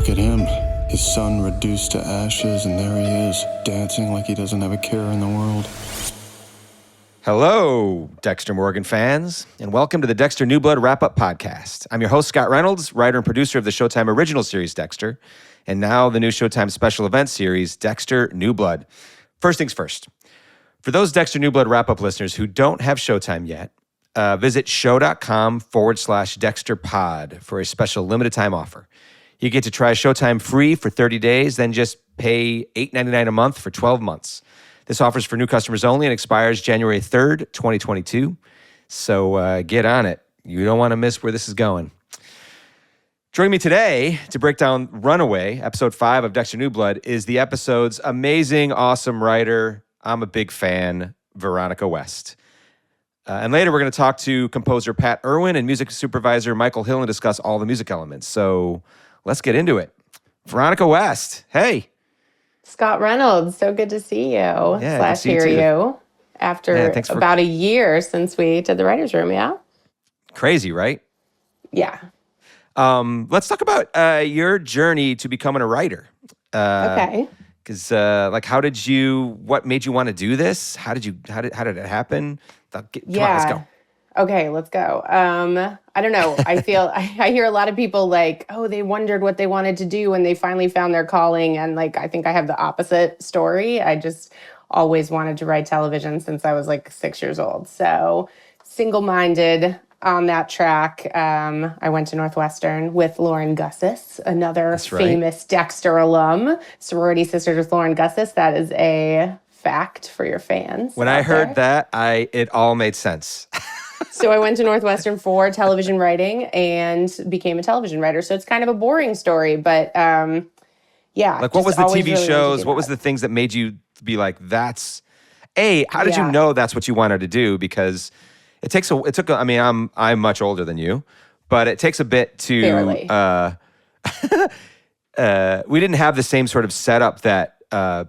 Look at him. His son reduced to ashes, and there he is, dancing like he doesn't have a care in the world. Hello, Dexter Morgan fans, and welcome to the Dexter New Blood Wrap-Up Podcast. I'm your host, Scott Reynolds, writer and producer of the Showtime original series, Dexter, and now the new Showtime special event series, Dexter New Blood. First things first. For those Dexter New Blood Wrap-Up listeners who don't have Showtime yet, visit show.com/DexterPod for a special limited time offer. You get to try Showtime free for 30 days, then just pay $8.99 a month for 12 months. This offer is for new customers only and expires January 3rd, 2022. So get on it. You don't want to miss where this is going. Joining me today to break down Runaway, episode 5 of Dexter New Blood, is the episode's amazing, awesome writer. I'm a big fan, Veronica West. And later we're going to talk to composer Pat Irwin and music supervisor Michael Hill and discuss all the music elements. So let's get into it. Veronica West, hey. Scott Reynolds, so good to see you / hear you after about a year since we did the writer's room, yeah? Crazy, right? Yeah. Let's talk about your journey to becoming a writer. Okay. Because, what made you want to do this? How did it happen? Come on, let's go. Okay, let's go. I don't know. I hear a lot of people like, oh, they wondered what they wanted to do when they finally found their calling. And like, I think I have the opposite story. I just always wanted to write television since I was like 6 years old. So single-minded on that track. I went to Northwestern with Lauren Gussis, another famous Dexter alum, sorority sisters with Lauren Gussis. That is a fact for your fans. When I heard that, it all made sense. So I went to Northwestern for television writing and became a television writer. So it's kind of a boring story, but yeah. Like, what was the TV shows? What was the things that made you be like, how did you know that's what you wanted to do? Because I'm much older than you, but it takes a bit to, Barely. We didn't have the same sort of setup that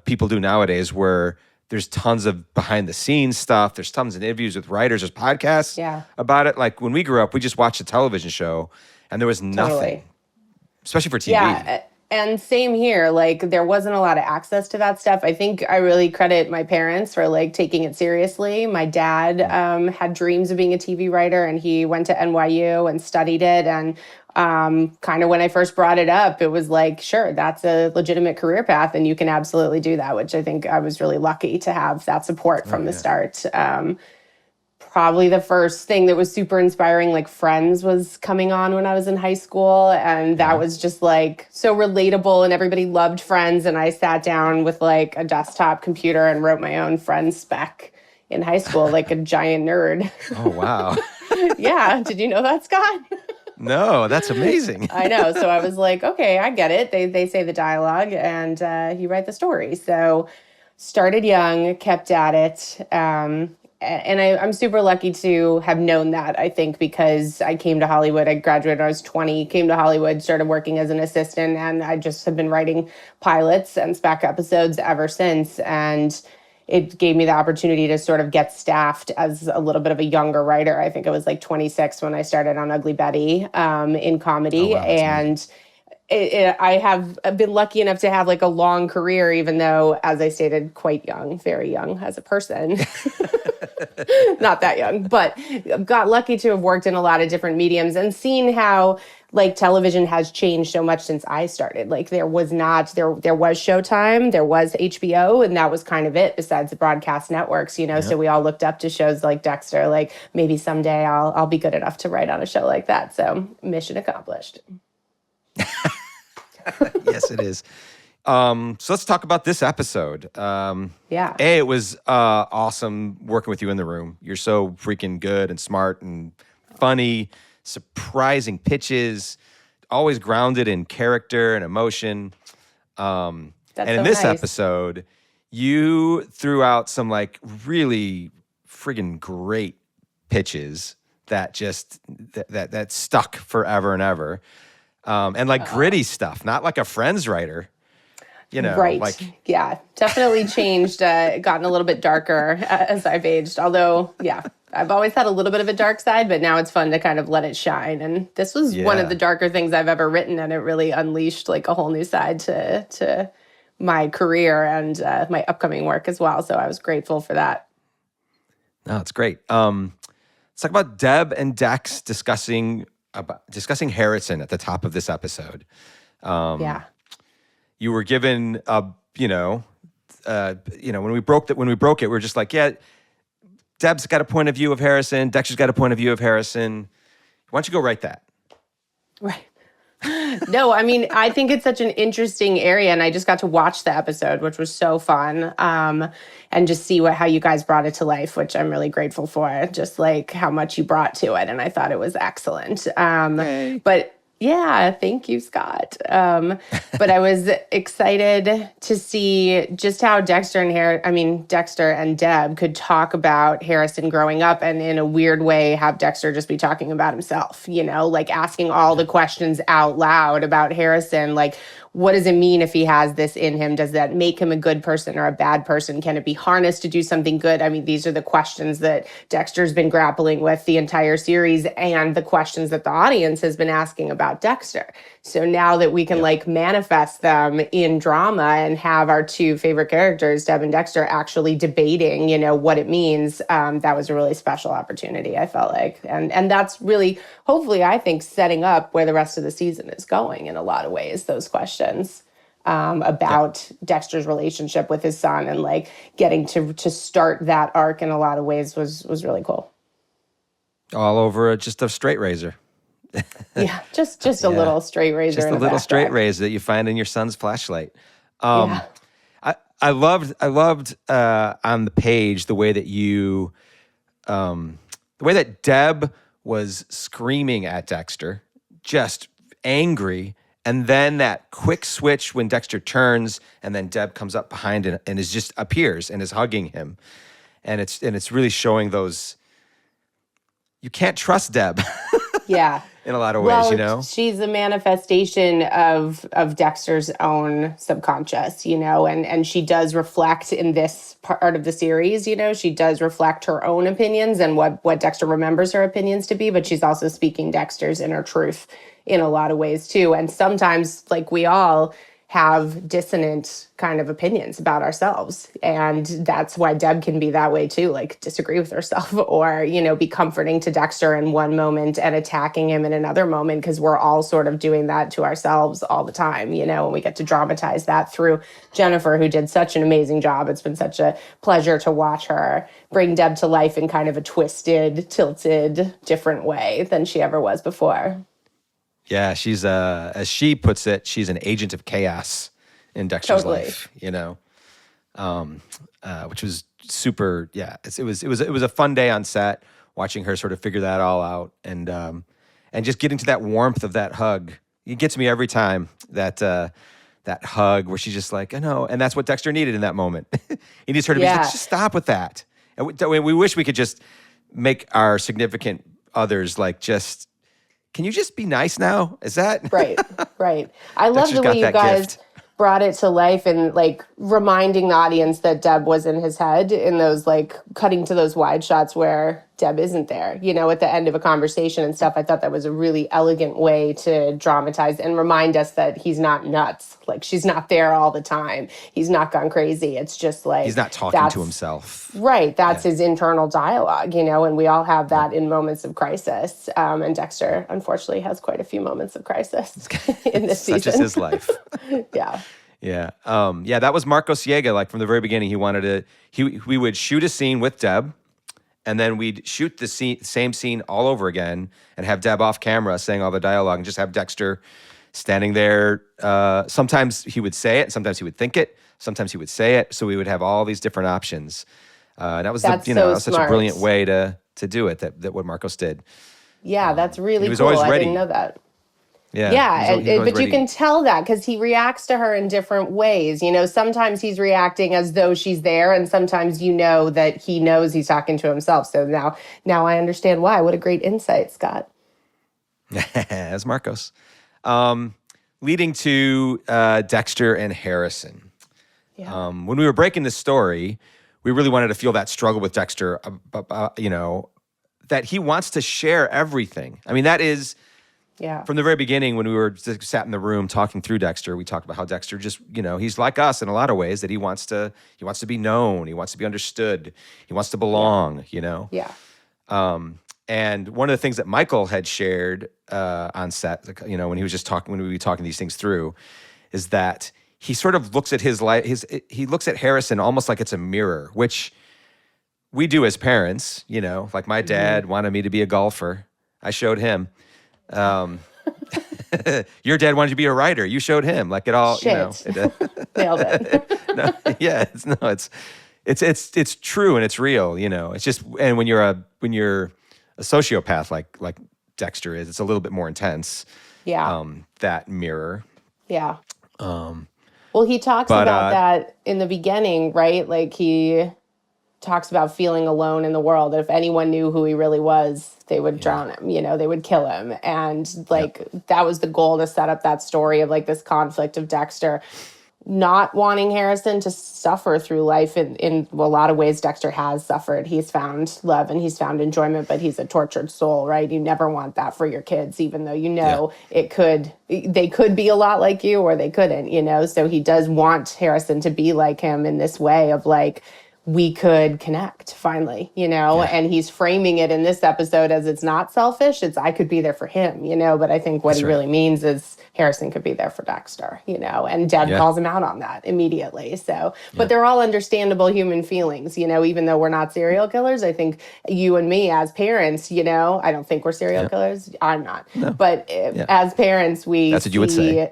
people do nowadays where there's tons of behind the scenes stuff. There's tons of interviews with writers. There's podcasts about it. Like when we grew up, we just watched a television show and there was nothing, especially for TV. Yeah. And same here. Like there wasn't a lot of access to that stuff. I think I really credit my parents for like taking it seriously. My dad had dreams of being a TV writer and he went to NYU and studied it. And kind of when I first brought it up, it was like, sure, that's a legitimate career path and you can absolutely do that, which I think I was really lucky to have that support from the start. Probably the first thing that was super inspiring, like Friends was coming on when I was in high school. And that was just like so relatable and everybody loved Friends. And I sat down with like a desktop computer and wrote my own Friends spec in high school, like a giant nerd. Oh, wow. Yeah. Did you know that, Scott? No, that's amazing. I know. So I was like, okay, I get it. They say the dialogue and you write the story. So started young, kept at it. And I'm super lucky to have known that, I think, because I came to Hollywood. I graduated when I was 20, came to Hollywood, started working as an assistant, and I just have been writing pilots and spec episodes ever since. And it gave me the opportunity to sort of get staffed as a little bit of a younger writer. I think I was like 26 when I started on Ugly Betty in comedy. Oh, wow, and I have been lucky enough to have like a long career, even though, as I stated, quite young, very young as a person. Not that young, but got lucky to have worked in a lot of different mediums and seen how like television has changed so much since I started. Like there was Showtime, there was HBO, and that was kind of it besides the broadcast networks, you know? Yep. So we all looked up to shows like Dexter, like maybe someday I'll be good enough to write on a show like that. So mission accomplished. Yes, it is. So let's talk about this episode. It was awesome working with you in the room. You're so freaking good and smart and funny, surprising pitches, always grounded in character and emotion. And in this episode, you threw out some like really friggin' great pitches that just that stuck forever and ever. And like gritty stuff, not like a Friends writer, you know. Right. Like, yeah, definitely changed, gotten a little bit darker as I've aged. Although, yeah, I've always had a little bit of a dark side, but now it's fun to kind of let it shine. And this was one of the darker things I've ever written, and it really unleashed like a whole new side to my career and my upcoming work as well. So I was grateful for that. No, it's great. Let's talk about Deb and Dex discussing Harrison at the top of this episode. You were given when we broke it, we were just like, yeah, Deb's got a point of view of Harrison, Dexter's got a point of view of Harrison. Why don't you go write that? Right. No, I mean, I think it's such an interesting area, and I just got to watch the episode, which was so fun, and just see how you guys brought it to life, which I'm really grateful for, just like how much you brought to it, and I thought it was excellent. But yeah, thank you, Scott. But I was excited to see just how Dexter and Deb could talk about Harrison growing up, and in a weird way have Dexter just be talking about himself, like asking all the questions out loud about Harrison, like, what does it mean if he has this in him? Does that make him a good person or a bad person? Can it be harnessed to do something good? I mean, these are the questions that Dexter's been grappling with the entire series, and the questions that the audience has been asking about Dexter. So now that we can like manifest them in drama and have our two favorite characters, Deb and Dexter, actually debating, what it means, that was a really special opportunity, I felt like. And that's really, hopefully, I think, setting up where the rest of the season is going in a lot of ways, those questions about Dexter's relationship with his son, and like getting to start that arc in a lot of ways was really cool. All over just a straight razor. Yeah, just a little straight razor. Just a little straight razor that you find in your son's flashlight. I loved on the page the way that Deb was screaming at Dexter, just angry, and then that quick switch when Dexter turns, and then Deb comes up behind and is just appears and is hugging him, and it's really showing those. You can't trust Deb. Yeah. In a lot of ways, She's a manifestation of Dexter's own subconscious, and she does reflect in this part of the series, she does reflect her own opinions and what Dexter remembers her opinions to be, but she's also speaking Dexter's inner truth in a lot of ways too. And sometimes, like we all have dissonant kind of opinions about ourselves. And that's why Deb can be that way too, like disagree with herself or, be comforting to Dexter in one moment and attacking him in another moment, because we're all sort of doing that to ourselves all the time, and we get to dramatize that through Jennifer, who did such an amazing job. It's been such a pleasure to watch her bring Deb to life in kind of a twisted, tilted, different way than she ever was before. Yeah, she's as she puts it, she's an agent of chaos in Dexter's life. Which was super. Yeah, it was a fun day on set watching her sort of figure that all out, and just getting to that warmth of that hug. It gets me every time, that hug where she's just like, I know, and that's what Dexter needed in that moment. He needs her to be like, just stop with that. And we wish we could just make our significant others like just. Can you just be nice now? Is that right? I love the way you guys brought it to life and like reminding the audience that Deb was in his head in those like cutting to those wide shots where Deb isn't there, at the end of a conversation and stuff. I thought that was a really elegant way to dramatize and remind us that he's not nuts. Like she's not there all the time. He's not gone crazy. It's just like he's not talking to himself. Right. That's his internal dialogue, and we all have that in moments of crisis. And Dexter, unfortunately, has quite a few moments of crisis in this season. Such is his life. Yeah. Yeah. That was Marcos Siega. Like from the very beginning, he wanted we would shoot a scene with Deb, and then we'd shoot the same scene all over again and have Deb off camera saying all the dialogue and just have Dexter standing there. Sometimes he would say it, sometimes he would think it, sometimes he would say it. So we would have all these different options. That was such a brilliant way to do it, that what Marcos did. Yeah, that's really cool. I didn't know that. Yeah, but you can tell that because he reacts to her in different ways. Sometimes he's reacting as though she's there, and sometimes that he knows he's talking to himself. So now I understand why. What a great insight, Scott. As Marcos. Leading to Dexter and Harrison. Yeah. When we were breaking the story, we really wanted to feel that struggle with Dexter, that he wants to share everything. I mean, that is from the very beginning when we were just sat in the room talking through Dexter. We talked about how Dexter just, he's like us in a lot of ways, that he wants to be known, he wants to be understood, he wants to belong. Yeah. And one of the things that Michael had shared on set, when he was just talking, when we were talking these things through, is that he sort of looks at his life. He looks at Harrison almost like it's a mirror, which we do as parents. Like my dad wanted me to be a golfer. I showed him. Your dad wanted you to be a writer. You showed him. Like it all. Shit. Nailed it. It's true and it's real. It's just, and when you're a sociopath like Dexter is, it's a little bit more intense. Yeah. That mirror. Yeah. Well, he talks about that in the beginning, right? Like he talks about feeling alone in the world. If anyone knew who he really was, they would drown him, they would kill him. And that was the goal, to set up that story of like this conflict of Dexter not wanting Harrison to suffer through life in a lot of ways. Dexter has suffered. He's found love and he's found enjoyment, but he's a tortured soul, right? You never want that for your kids, even though they could be a lot like you or they couldn't, so he does want Harrison to be like him in this way of like, we could connect finally, and he's framing it in this episode as it's not selfish. It's, I could be there for him, but I think what he really means is Harrison could be there for Dexter, and Dad calls him out on that immediately. So, but they're all understandable human feelings, even though we're not serial killers. I think you and me as parents, I don't think we're serial killers. I'm not. No. But as parents, that's what you would say.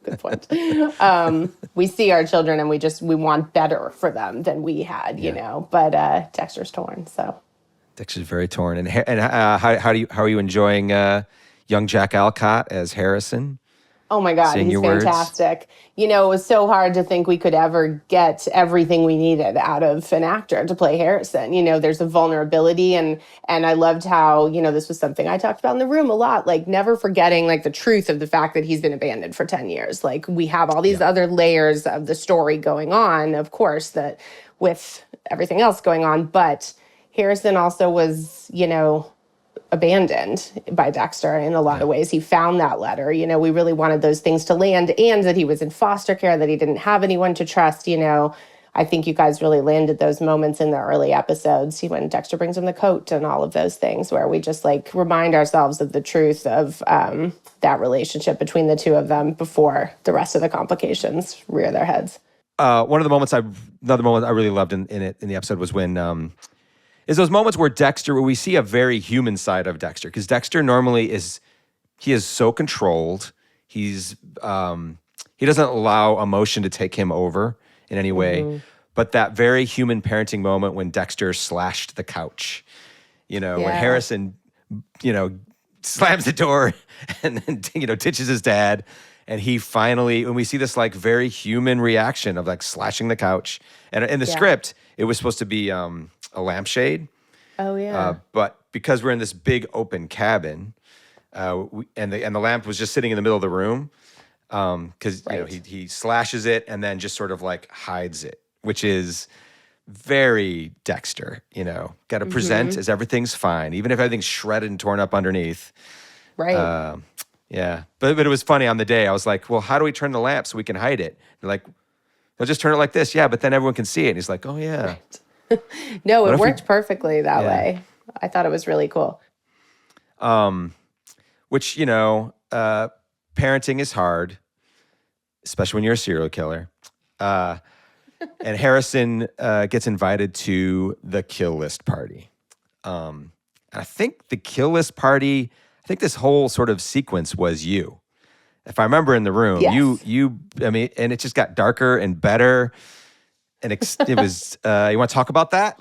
Good point. We see our children and we want better for them than we had, but Dexter's torn. So Dexter's very torn. And how are you enjoying young Jack Alcott as Harrison? Oh my God, he's fantastic. It was so hard to think we could ever get everything we needed out of an actor to play Harrison. There's a vulnerability and I loved how, this was something I talked about in the room a lot, like never forgetting like the truth of the fact that he's been abandoned for 10 years. Like we have all these other layers of the story going on, of course, that with everything else going on, but Harrison also was, abandoned by Dexter in a lot of ways. He found that letter. We really wanted those things to land, and that he was in foster care, that he didn't have anyone to trust. I think you guys really landed those moments in the early episodes when Dexter brings him the coat and all of those things, where we just like remind ourselves of the truth of that relationship between the two of them before the rest of the complications rear their heads. Another moment I really loved in the episode was when is those moments where we see a very human side of Dexter, because Dexter normally is so controlled. He doesn't allow emotion to take him over in any way. But that very human parenting moment when Dexter slashed the couch, when Harrison, slams the door and then, ditches his dad. And he finally, when we see this like very human reaction of like slashing the couch, and in the script, it was supposed to be a lampshade. Oh yeah. But because we're in this big open cabin, and the lamp was just sitting in the middle of the room, because he slashes it and then just sort of like hides it, which is very Dexter. Got to present as everything's fine, even if everything's shredded and torn up underneath. Right. Yeah, but it was funny on the day. I was like, well, how do we turn the lamp so we can hide it? They're like, they'll just turn it like this. Yeah, but then everyone can see it. And he's like, oh, yeah. Right. No, it worked perfectly that way. I thought it was really cool. Which, parenting is hard, especially when you're a serial killer. And Harrison gets invited to the kill list party. And I think the kill list party, I think this whole sort of sequence was you. If I remember in the room, and it just got darker and better. And it was, you want to talk about that?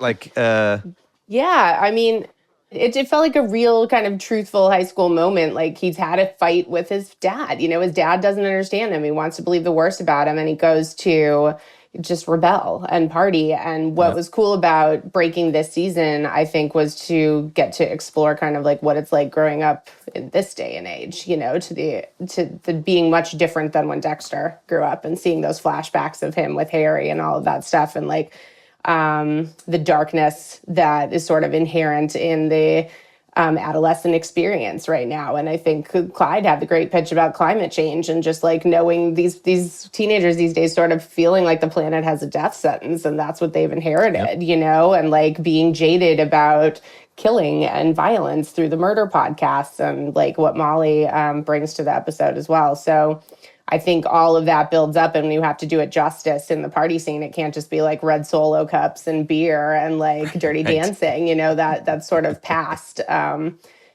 Yeah, I mean, it felt like a real kind of truthful high school moment. Like he's had a fight with his dad. His dad doesn't understand him. He wants to believe the worst about him. And he goes to just rebel and party. And what was cool about breaking this season, I think, was to get to explore kind of like what it's like growing up in this day and age, to the being much different than when Dexter grew up, and seeing those flashbacks of him with Harry and all of that stuff. And like, the darkness that is sort of inherent in the adolescent experience right now. And I think Clyde had the great pitch about climate change and just like knowing these teenagers these days sort of feeling like the planet has a death sentence and that's what they've inherited, you know, and like being jaded about killing and violence through the murder podcasts and like what Molly brings to the episode as well. So I think all of that builds up, and you have to do it justice in the party scene. It can't just be like red Solo cups and beer and like dirty dancing, you know, that's sort of past.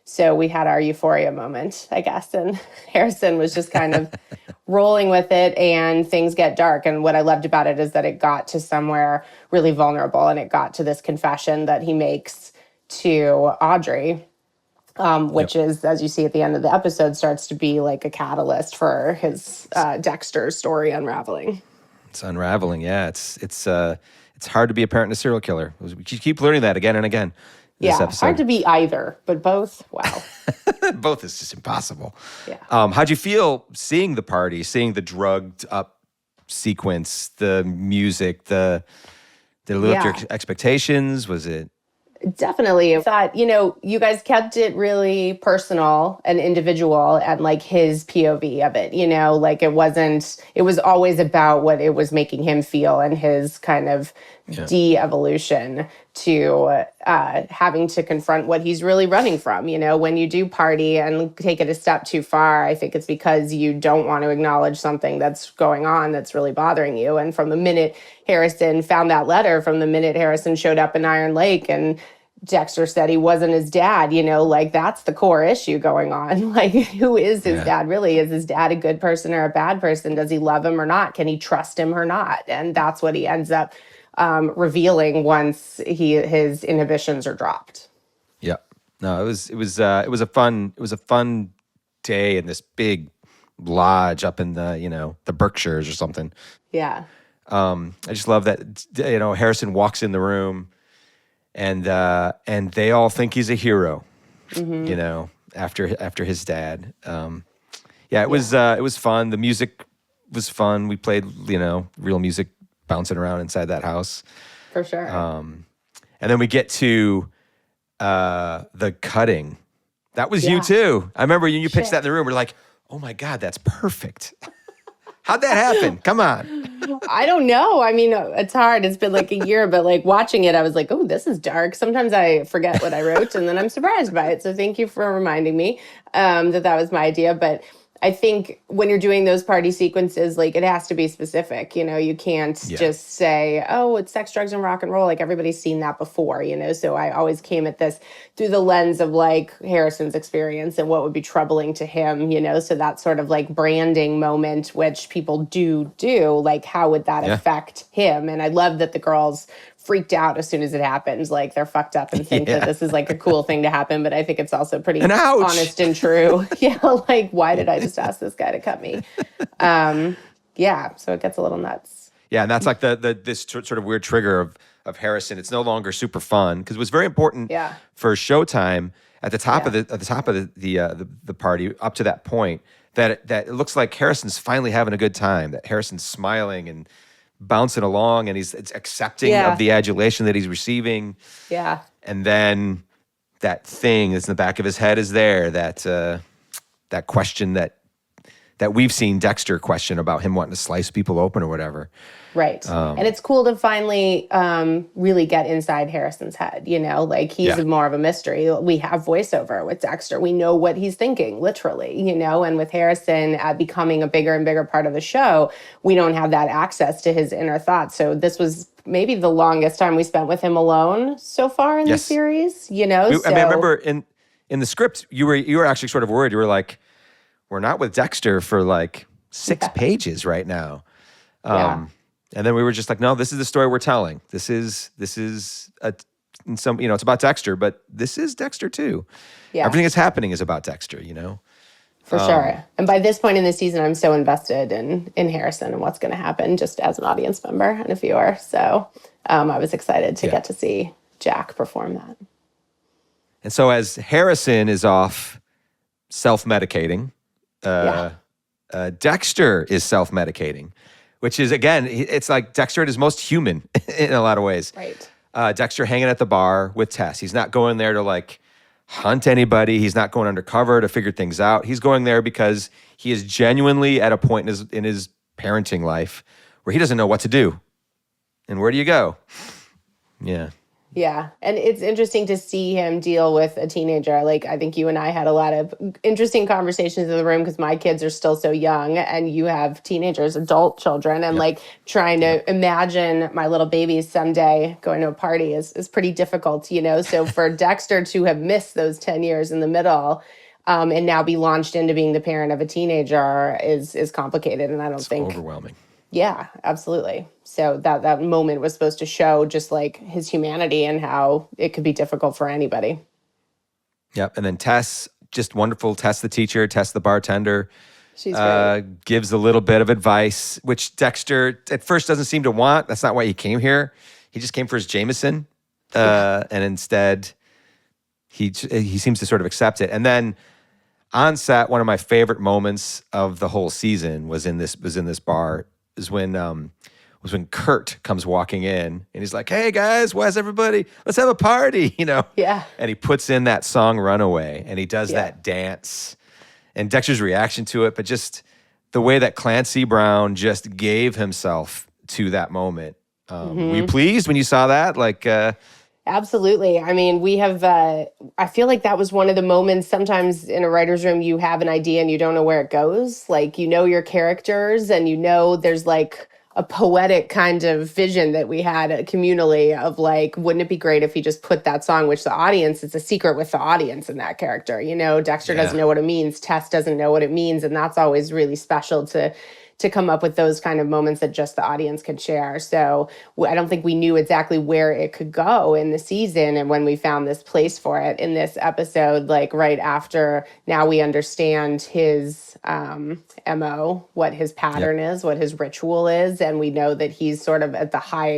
So we had our euphoria moment, I guess, and Harrison was just kind of rolling with it, and things get dark. And what I loved about it is that it got to somewhere really vulnerable, and it got to this confession that he makes to Audrey. Which is, as you see at the end of the episode, starts to be like a catalyst for his Dexter's story unraveling. It's unraveling, yeah. It's hard to be a parent and a serial killer. We keep learning that again and again. Yeah, hard to be either, but both, wow. Both is just impossible. Yeah. How'd you feel seeing the party, seeing the drugged up sequence, the music, did it live up to your expectations? Was it? Definitely. I thought, you know, you guys kept it really personal and individual and like his POV of it, you know, like it was always about what it was making him feel and his kind of de-evolution to having to confront what he's really running from. You know, when you do party and take it a step too far, I think it's because you don't want to acknowledge something that's going on that's really bothering you. And from the minute Harrison found that letter, from the minute Harrison showed up in Iron Lake and Dexter said he wasn't his dad, you know, like that's the core issue going on. Like, who is his dad really? Is his dad a good person or a bad person? Does he love him or not? Can he trust him or not? And that's what he ends up revealing once his inhibitions are dropped. Yeah. No, it was a fun day in this big lodge up in the Berkshires or something. Yeah. I just love that, you know, Harrison walks in the room and they all think he's a hero, you know, after his dad. It was fun. The music was fun. We played, you know, real music bouncing around inside that house. For sure. And then we get to the cutting. That was you too. I remember you pitched that in the room. We're like, oh my God, that's perfect. How'd that happen? Come on. I don't know. I mean, it's hard. It's been like a year, but like watching it, I was like, oh, this is dark. Sometimes I forget what I wrote and then I'm surprised by it. So thank you for reminding me that was my idea. But I think when you're doing those party sequences, like it has to be specific, you know, you can't just say, oh, it's sex, drugs, and rock and roll. Like everybody's seen that before, you know? So I always came at this through the lens of like Harrison's experience and what would be troubling to him, you know? So that sort of like branding moment, which people do, like how would that affect him? And I love that the girls freaked out as soon as it happens. Like they're fucked up and think that this is like a cool thing to happen. But I think it's also pretty honest and true. Like why did I just ask this guy to cut me? So it gets a little nuts. Yeah, and that's like this sort of weird trigger of Harrison. It's no longer super fun because it was very important for Showtime at the top of the party up to that point that it looks like Harrison's finally having a good time. That Harrison's smiling and bouncing along, and it's accepting of the adulation that he's receiving. Yeah. And then that thing that's in the back of his head is there, that question that we've seen Dexter question about him wanting to slice people open or whatever. Right. And it's cool to finally really get inside Harrison's head, you know, like he's more of a mystery. We have voiceover with Dexter. We know what he's thinking, literally, you know, and with Harrison becoming a bigger and bigger part of the show, we don't have that access to his inner thoughts. So this was maybe the longest time we spent with him alone so far in the series, you know? I mean, I remember in the script, you were actually sort of worried. You were like, we're not with Dexter for like 6 pages right now. And then we were just like, no, this is the story we're telling. This is it's about Dexter, but this is Dexter too. Yeah. Everything that's happening is about Dexter, you know? For sure. And by this point in the season, I'm so invested in Harrison and what's going to happen just as an audience member and a viewer. So I was excited to get to see Jack perform that. And so as Harrison is off self-medicating, Dexter is self-medicating. which is, again, it's like Dexter at his most human in a lot of ways. Right. Dexter hanging at the bar with Tess. He's not going there to like hunt anybody. He's not going undercover to figure things out. He's going there because he is genuinely at a point in his parenting life where he doesn't know what to do. And where do you go? Yeah. Yeah. And it's interesting to see him deal with a teenager. Like, I think you and I had a lot of interesting conversations in the room because my kids are still so young and you have teenagers, adult children, and like trying to imagine my little babies someday going to a party is pretty difficult, you know? So for Dexter to have missed those 10 years in the middle and now be launched into being the parent of a teenager is complicated. And I don't think overwhelming. Yeah, absolutely. So that moment was supposed to show just like his humanity and how it could be difficult for anybody. Yep. And then Tess, just wonderful. Tess, the teacher, Tess, the bartender, She's great. gives a little bit of advice, which Dexter at first doesn't seem to want. That's not why he came here. He just came for his Jameson. And instead he seems to sort of accept it. And then on set, one of my favorite moments of the whole season was in this bar. Is when Kurt comes walking in and he's like, "Hey guys, where's everybody? Let's have a party," you know? Yeah. And he puts in that song "Runaway" and he does that dance, and Dexter's reaction to it, but just the way that Clancy Brown just gave himself to that moment. Were you pleased when you saw that? Like, Absolutely. I mean, we have, I feel like that was one of the moments sometimes in a writer's room, you have an idea and you don't know where it goes. Like, you know your characters and you know there's like a poetic kind of vision that we had communally of like, wouldn't it be great if he just put that song, which the audience, it's a secret with the audience and that character. You know, Dexter doesn't know what it means. Tess doesn't know what it means. And that's always really special to come up with those kind of moments that just the audience could share. So I don't think we knew exactly where it could go in the season. And when we found this place for it in this episode, like right after, now we understand his MO, what his pattern is, what his ritual is. And we know that he's sort of at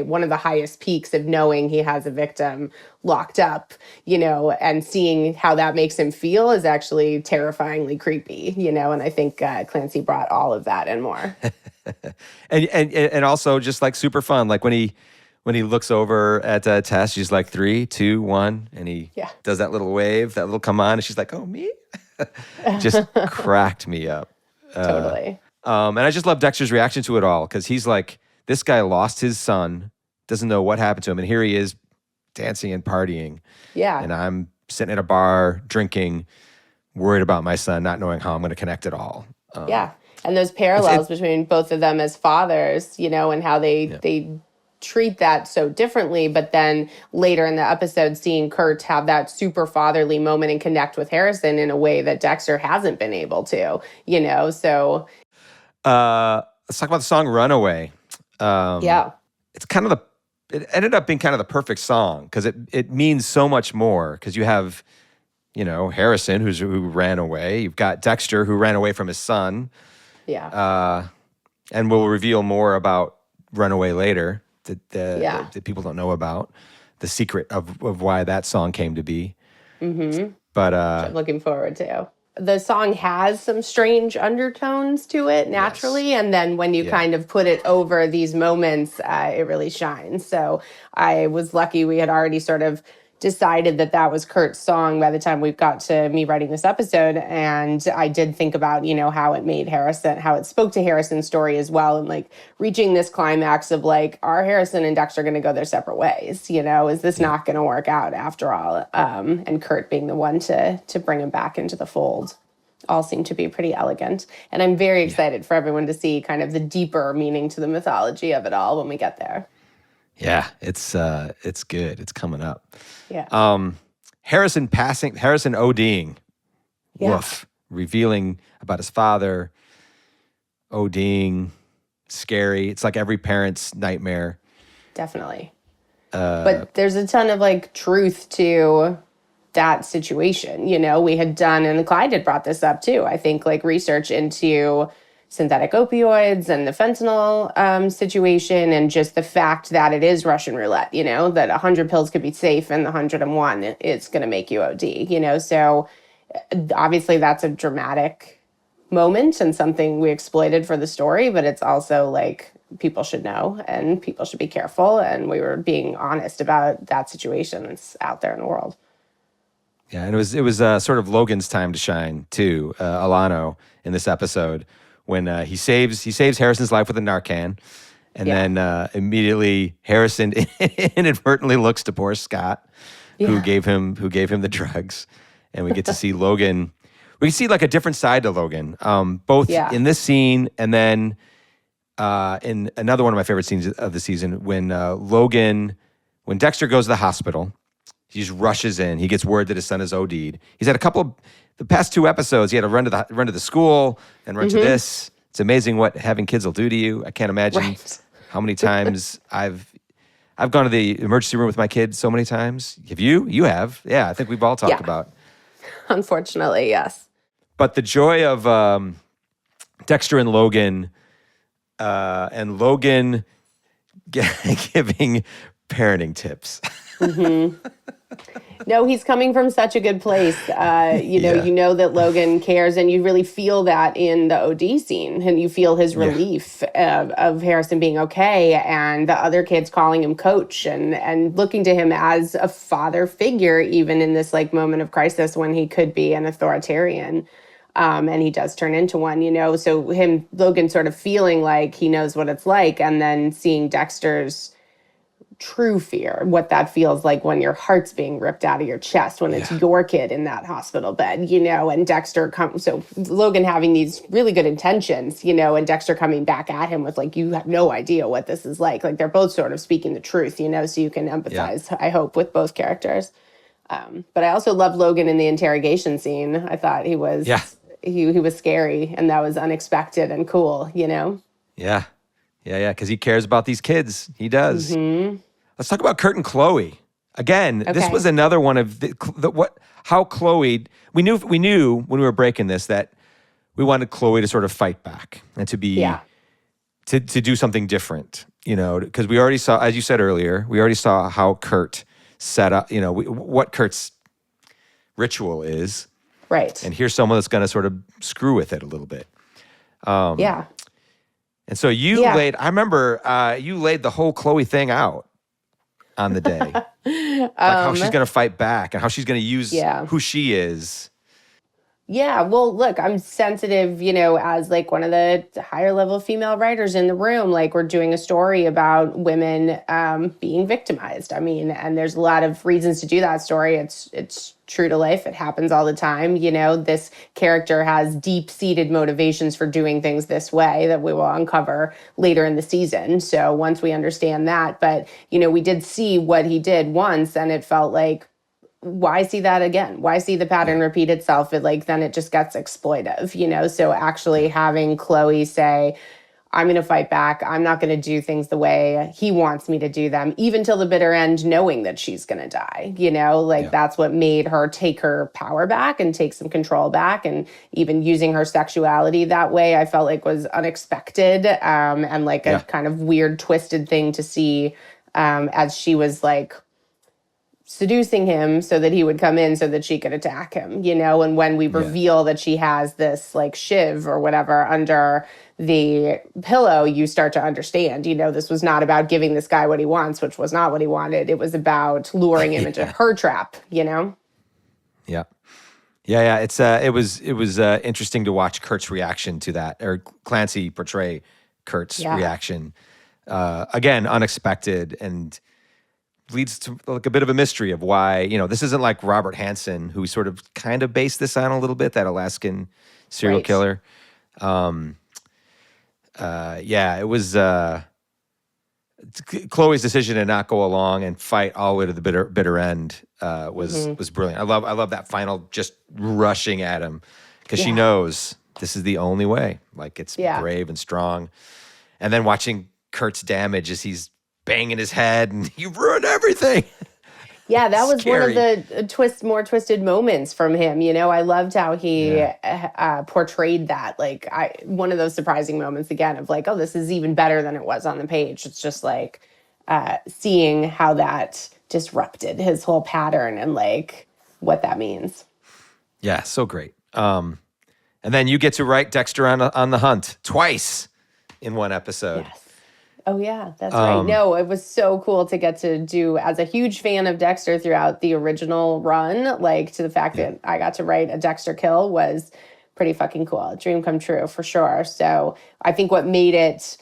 one of the highest peaks of knowing he has a victim locked up, you know, and seeing how that makes him feel is actually terrifyingly creepy, you know, and I think Clancy brought all of that and more. and also just like super fun. Like when he looks over at Tess, she's like 3, 2, 1, and he does that little wave, that little come on, and she's like, "Oh, me?" Just cracked me up. Totally. And I just love Dexter's reaction to it all because he's like, this guy lost his son, doesn't know what happened to him, and here he is dancing and partying. Yeah. And I'm sitting at a bar drinking, worried about my son, not knowing how I'm going to connect it all. Yeah. And those parallels between both of them as fathers, you know, and how they treat that so differently. But then later in the episode, seeing Kurt have that super fatherly moment and connect with Harrison in a way that Dexter hasn't been able to, you know, so. Let's talk about the song Runaway. It's kind of it ended up being kind of the perfect song because it means so much more because you have, you know, Harrison who ran away. You've got Dexter who ran away from his son. Yeah. And we'll reveal more about Runaway later that people don't know about, the secret of why that song came to be. Mm-hmm. But which I'm looking forward to. The song has some strange undertones to it naturally. And then when you kind of put it over these moments, it really shines. So I was lucky we had already sort of decided that was Kurt's song by the time we got to me writing this episode. And I did think about, you know, how it made Harrison, how it spoke to Harrison's story as well. And like reaching this climax of like, are Harrison and Dexter going to go their separate ways? You know, is this not going to work out after all? And Kurt being the one to bring him back into the fold. All seem to be pretty elegant. And I'm very excited for everyone to see kind of the deeper meaning to the mythology of it all when we get there. Yeah, it's good. It's coming up. Yeah. Harrison ODing. Yeah. Woof. Revealing about his father. ODing. Scary. It's like every parent's nightmare. Definitely. But there's a ton of like truth to that situation. You know, we had done, and Clyde had brought this up too, I think, like research into synthetic opioids and the fentanyl situation, and just the fact that it is Russian roulette, you know, that 100 pills could be safe and the 101 is going to make you OD, you know. So obviously that's a dramatic moment and something we exploited for the story, but it's also like people should know and people should be careful. And we were being honest about that situation that's out there in the world. Yeah, and it was sort of Logan's time to shine too, Alano, in this episode when he saves Harrison's life with a Narcan, and then immediately Harrison inadvertently looks to poor Scott, who gave him the drugs, and we get to see Logan. We see like a different side to Logan, both in this scene and then in another one of my favorite scenes of the season when Dexter goes to the hospital. He just rushes in. He gets word that his son is OD'd. He's had the past 2 episodes, he had to run to the school and run to this. It's amazing what having kids will do to you. I can't imagine how many times I've gone to the emergency room with my kids so many times. Have you? You have. Yeah, I think we've all talked about. Unfortunately, yes. But the joy of Dexter and Logan giving parenting tips. No, he's coming from such a good place. You know that Logan cares, and you really feel that in the OD scene, and you feel his relief of Harrison being okay, and the other kids calling him coach and looking to him as a father figure, even in this like moment of crisis when he could be an authoritarian. And he does turn into one, so Logan sort of feeling like he knows what it's like, and then seeing Dexter's true fear, what that feels like when your heart's being ripped out of your chest, when it's your kid in that hospital bed, and Dexter so Logan having these really good intentions, and Dexter coming back at him with like, you have no idea what this is like they're both sort of speaking the truth, so you can empathize, I hope, with both characters. But I also love Logan in the interrogation scene. I thought he was, he was scary, and that was unexpected and cool, Yeah, because he cares about these kids. He does. Let's talk about Kurt and Chloe. Again, this was another one of how Chloe, we knew when we were breaking this that we wanted Chloe to sort of fight back and to be, to do something different, because we already saw, as you said earlier, how Kurt set up, what Kurt's ritual is. Right. And here's someone that's going to sort of screw with it a little bit. And so you laid the whole Chloe thing out on the day. Like how she's going to fight back and how she's going to use who she is. Yeah, well, look, I'm sensitive, as like one of the higher level female writers in the room. Like we're doing a story about women being victimized. I mean, and there's a lot of reasons to do that story. It's true to life. It happens all the time. This character has deep-seated motivations for doing things this way that we will uncover later in the season. So once we understand that, but, we did see what he did once, and it felt like, why see that again? Why see the pattern repeat itself? Then it just gets exploitive, So actually having Chloe say, I'm going to fight back. I'm not going to do things the way he wants me to do them, even till the bitter end, knowing that she's going to die, that's what made her take her power back and take some control back. And even using her sexuality that way, I felt like was unexpected and like a kind of weird, twisted thing to see as she was like, seducing him so that he would come in so that she could attack him, and when we reveal that she has this like shiv or whatever under the pillow, you start to understand, this was not about giving this guy what he wants, which was not what he wanted. It was about luring him into her trap, Yeah. It was interesting to watch Kurt's reaction to that, or Clancy portray Kurt's reaction. Again, unexpected, and leads to like a bit of a mystery of why, this isn't like Robert Hansen, who sort of kind of based this on a little bit, that Alaskan serial killer. It was Chloe's decision to not go along and fight all the way to the bitter end was brilliant. I love that final just rushing at him because she knows this is the only way. Like it's brave and strong. And then watching Kurt's damage as he's banging his head and you ruined everything. Yeah, that was one of the more twisted moments from him. I loved how he portrayed that. Like one of those surprising moments again of like, oh, this is even better than it was on the page. It's just like seeing how that disrupted his whole pattern and like what that means. Yeah, so great. And then you get to write Dexter on the Hunt twice in one episode. Yes. Oh, yeah, that's right. No, it was so cool to get to do, as a huge fan of Dexter throughout the original run, like, to the fact that I got to write a Dexter kill was pretty fucking cool. A dream come true, for sure. So I think what made it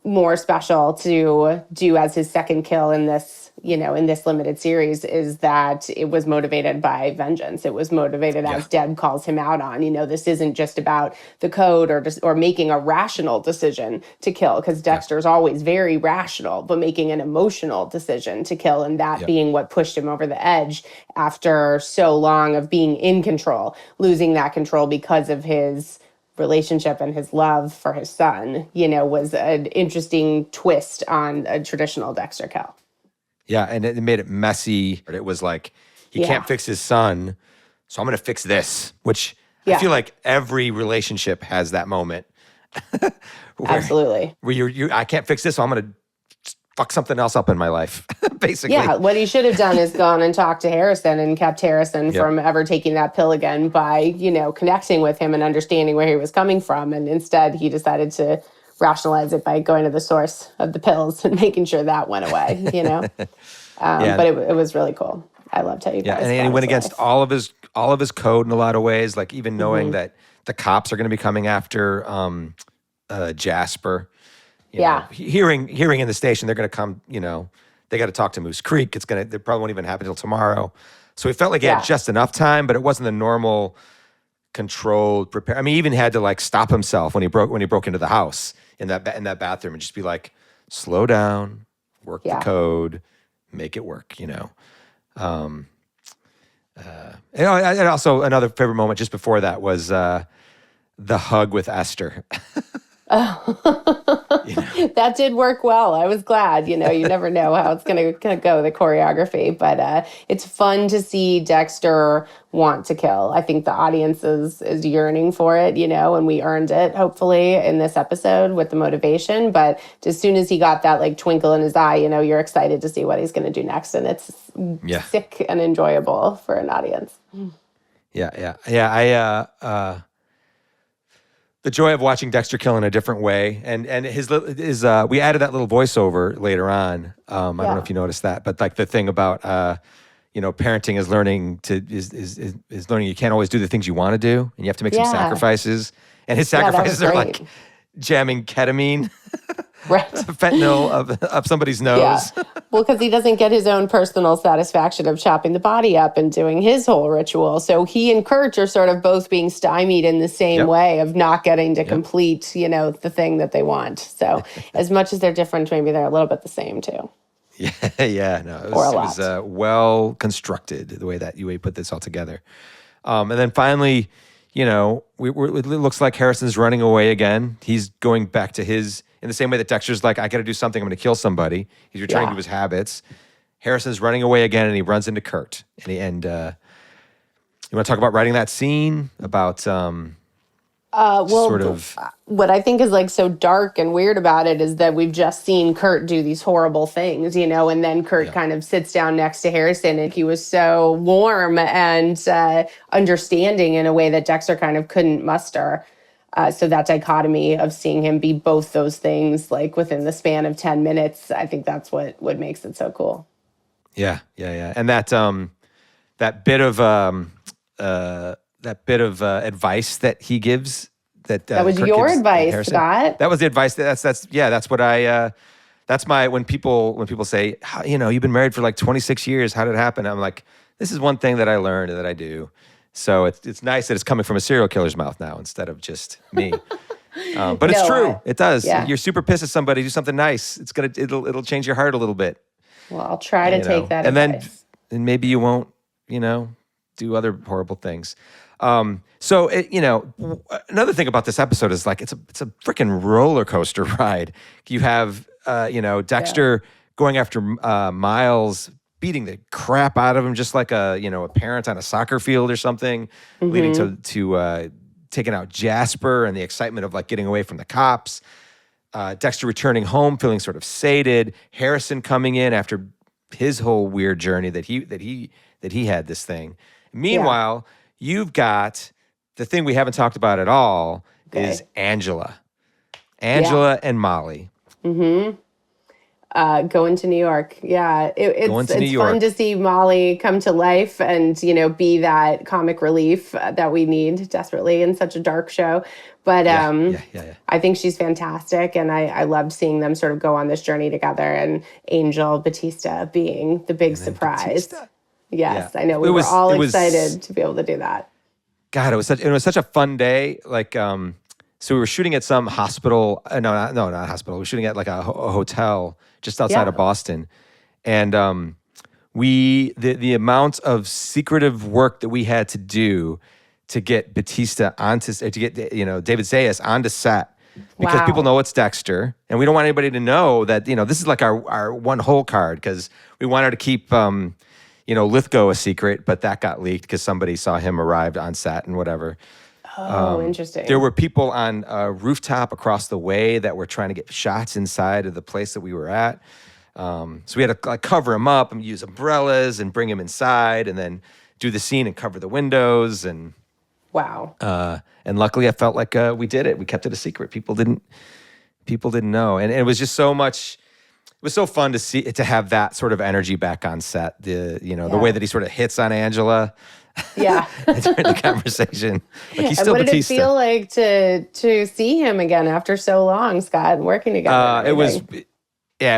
more special to do as his second kill in this, in this limited series is that it was motivated by vengeance. It was motivated as Deb calls him out on. This isn't just about the code or making a rational decision to kill, because Dexter's always very rational, but making an emotional decision to kill, and that being what pushed him over the edge after so long of being in control, losing that control because of his relationship and his love for his son, was an interesting twist on a traditional Dexter kill. Yeah, and it made it messy. It was like, he can't fix his son, so I'm going to fix this, which I feel like every relationship has that moment. Absolutely. Where I can't fix this, so I'm going to fuck something else up in my life, basically. Yeah, what he should have done is gone and talked to Harrison and kept Harrison from ever taking that pill again by, connecting with him and understanding where he was coming from. And instead, he decided to rationalize it by going to the source of the pills and making sure that went away, But it was really cool. I loved how you guys and he went against all of his code in a lot of ways, like even knowing that the cops are going to be coming after Jasper. You know, hearing in the station they're going to come, they got to talk to Moose Creek. They probably won't even happen until tomorrow. So he felt like he had just enough time, but it wasn't the normal controlled prepare. I mean, he even had to like stop himself when he broke into the house in that bathroom and just be like, slow down, work the code, make it work, And also another favorite moment just before that was the hug with Esther. That did work well. I was glad. You never know how it's gonna go, the choreography, but it's fun to see Dexter want to kill. I think the audience is yearning for it, and we earned it hopefully in this episode with the motivation. But as soon as he got that like twinkle in his eye, you're excited to see what he's going to do next, and it's sick and enjoyable for an audience. The joy of watching Dexter kill in a different way, and his we added that little voiceover later on. I don't know if you noticed that, but like the thing about parenting is learning is learning you can't always do the things you want to do, and you have to make some sacrifices. And his sacrifices are like jamming ketamine, fentanyl up somebody's nose. Yeah. Well, because he doesn't get his own personal satisfaction of chopping the body up and doing his whole ritual. So he and Kurt are sort of both being stymied in the same way of not getting to complete, the thing that they want. So as much as they're different, maybe they're a little bit the same too. It was well constructed the way that you put this all together. And then finally, it looks like Harrison's running away again. He's going back to in the same way that Dexter's like, I got to do something. I'm going to kill somebody. He's returning to his habits. Harrison's running away again, and he runs into Kurt. You want to talk about writing that scene? About what I think is like so dark and weird about it is that we've just seen Kurt do these horrible things, and then Kurt kind of sits down next to Harrison, and he was so warm and understanding in a way that Dexter kind of couldn't muster. So that dichotomy of seeing him be both those things, like within the span of 10 minutes, I think that's what makes it so cool. Yeah. And that bit of advice that he gives. That was Kurt your gives advice, Scott. That was the advice. That's what I. That's my when people say, you've been married for like 26 years. How did it happen? I'm like, this is one thing that I learned and that I do. So it's nice that it's coming from a serial killer's mouth now instead of just me. But it's true. It does. Yeah. You're super pissed at somebody. Do something nice. It'll change your heart a little bit. Well, I'll try to take that advice. Then maybe you won't, do other horrible things. So another thing about this episode is like it's a freaking roller coaster ride. You have Dexter going after Miles, beating the crap out of him, just like a parent on a soccer field or something, leading to taking out Jasper and the excitement of like getting away from the cops. Dexter returning home, feeling sort of sated. Harrison coming in after his whole weird journey that he had this thing. Meanwhile, you've got the thing we haven't talked about at all is Angela. Angela and Molly. Mm-hmm. Going to New York. Yeah. It's fun to see Molly come to life and, be that comic relief that we need desperately in such a dark show. But I think she's fantastic. And I loved seeing them sort of go on this journey together, and Angel Batista being the big surprise. Batista. Yes, I know. We were all excited to be able to do that. God, it was such a fun day. Like, so we were shooting at some hospital. No, not hospital. We were shooting at like a hotel just outside of Boston. And the amount of secretive work that we had to do to get Batista to get David Zayas onto set, because people know it's Dexter, and we don't want anybody to know that this is like our one hole card, because we wanted to keep Lithgow a secret, but that got leaked because somebody saw him arrived on set and whatever. Oh, interesting. There were people on a rooftop across the way that were trying to get shots inside of the place that we were at. So we had to cover him up and use umbrellas and bring him inside, and then do the scene and cover the windows. And wow. And luckily, I felt like we did it. We kept it a secret. People didn't know, and it was just so much. It was so fun to have that sort of energy back on set. The way that he sort of hits on Angela. Yeah. During the conversation. Like, he's still what Batista. did it feel like to see him again after so long, Scott, and working together? It